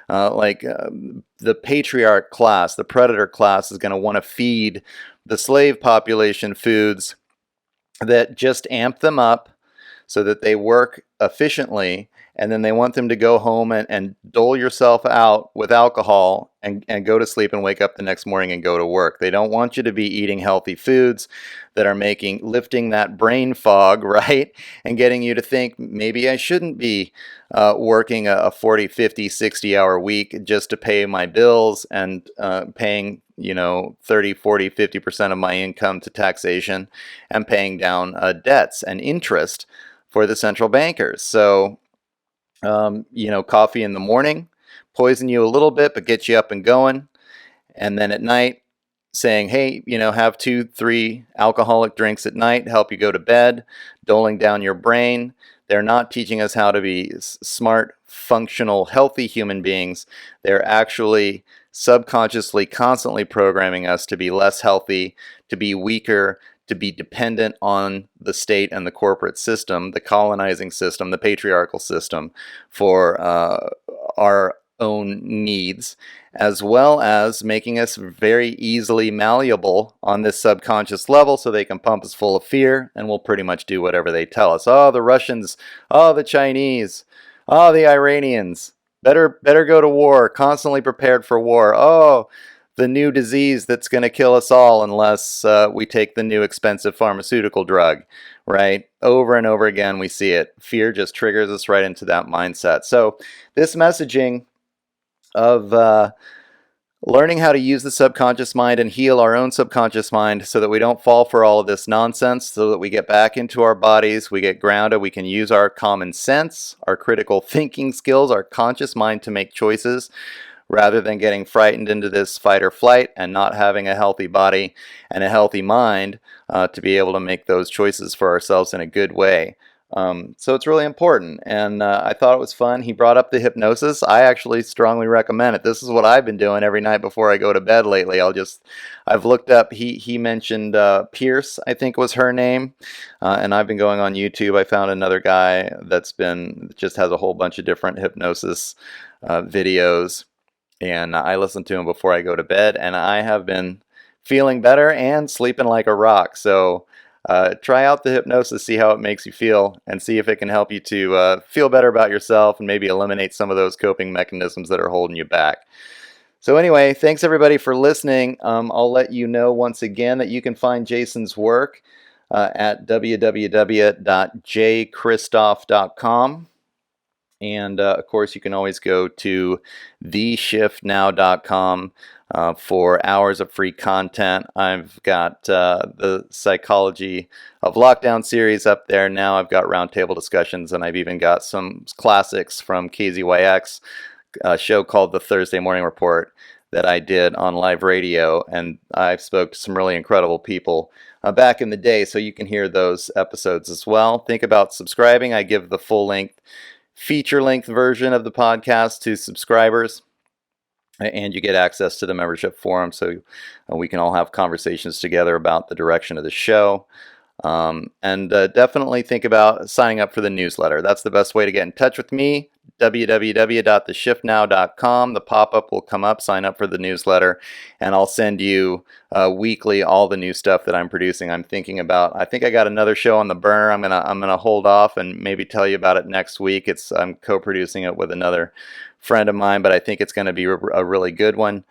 The patriarch class, the predator class, is going to want to feed the slave population foods that just amp them up so that they work efficiently, and then they want them to go home and dole yourself out with alcohol and go to sleep and wake up the next morning and go to work. They don't want you to be eating healthy foods that are lifting that brain fog, right? And getting you to think, maybe I shouldn't be working a 40, 50, 60-hour week just to pay my bills and paying 30, 40, 50% of my income to taxation and paying down debts and interest for the central bankers. So, coffee in the morning, poison you a little bit, but get you up and going. And then at night, saying, hey, have 2, 3 alcoholic drinks at night, help you go to bed, doling down your brain. They're not teaching us how to be smart, functional, healthy human beings. They're actually subconsciously, constantly programming us to be less healthy, to be weaker, to be dependent on the state and the corporate system, the colonizing system, the patriarchal system for our own needs, as well as making us very easily malleable on this subconscious level so they can pump us full of fear and we'll pretty much do whatever they tell us. Oh, the Russians, oh, the Chinese, oh, the Iranians, better go to war, constantly prepared for war. Oh, the new disease that's going to kill us all unless we take the new expensive pharmaceutical drug, right? Over and over again, we see it. Fear just triggers us right into that mindset. So this messaging of learning how to use the subconscious mind and heal our own subconscious mind so that we don't fall for all of this nonsense, so that we get back into our bodies, we get grounded, we can use our common sense, our critical thinking skills, our conscious mind to make choices rather than getting frightened into this fight or flight and not having a healthy body and a healthy mind to be able to make those choices for ourselves in a good way. So it's really important, and I thought it was fun. He brought up the hypnosis. I actually strongly recommend it. This is what I've been doing every night before I go to bed lately. I've looked up. He mentioned Pierce, I think was her name, and I've been going on YouTube. I found another guy just has a whole bunch of different hypnosis videos, and I listen to him before I go to bed, and I have been feeling better and sleeping like a rock. So try out the hypnosis, see how it makes you feel, and see if it can help you to feel better about yourself and maybe eliminate some of those coping mechanisms that are holding you back. So anyway, thanks everybody for listening. I'll let you know once again that you can find Jason's work at www.jchristoff.com. And of course, you can always go to theshiftnow.com for hours of free content. I've got the Psychology of Lockdown series up there now. I've got roundtable discussions, and I've even got some classics from KZYX, a show called The Thursday Morning Report that I did on live radio. And I spoke to some really incredible people back in the day, so you can hear those episodes as well. Think about subscribing. I give the full-length feature-length version of the podcast to subscribers, and you get access to the membership forum, so we can all have conversations together about the direction of the show. And definitely think about signing up for the newsletter. That's the best way to get in touch with me. www.theshiftnow.com. The pop-up will come up. Sign up for the newsletter, and I'll send you weekly all the new stuff that I'm producing. I think I got another show on the burner. I'm gonna hold off and maybe tell you about it next week. I'm co-producing it with another friend of mine, but I think it's going to be a really good one.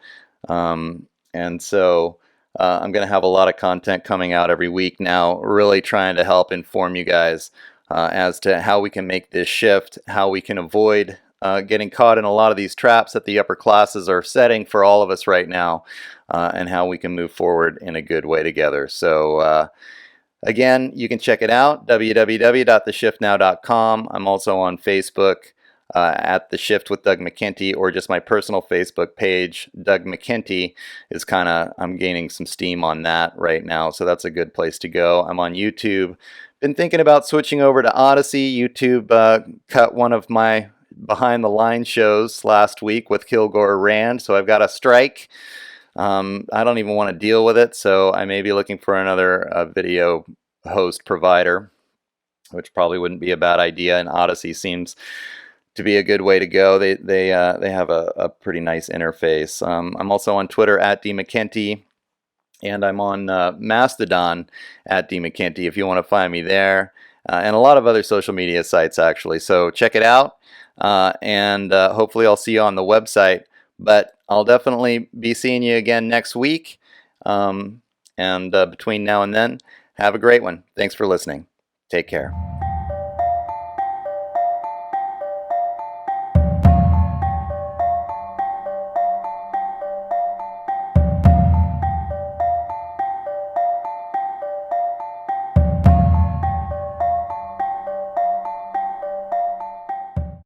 And so I'm going to have a lot of content coming out every week now, really trying to help inform you guys as to how we can make this shift, how we can avoid getting caught in a lot of these traps that the upper classes are setting for all of us right now, and how we can move forward in a good way together. So again, you can check it out, www.theshiftnow.com. I'm also on Facebook at The Shift with Doug McKenty, or just my personal Facebook page, Doug McKenty, I'm gaining some steam on that right now, so that's a good place to go. I'm on YouTube. Been thinking about switching over to Odyssey. YouTube cut one of my behind the line shows last week with Kilgore Rand, so I've got a strike. I don't even want to deal with it, so I may be looking for another video host provider, which probably wouldn't be a bad idea, and Odyssey seems to be a good way to go. They have a pretty nice interface. I'm also on Twitter at DMcKenty, and I'm on Mastodon at DMcKenty if you want to find me there, and a lot of other social media sites actually. So check it out, and hopefully I'll see you on the website. But I'll definitely be seeing you again next week. And between now and then, have a great one. Thanks for listening. Take care.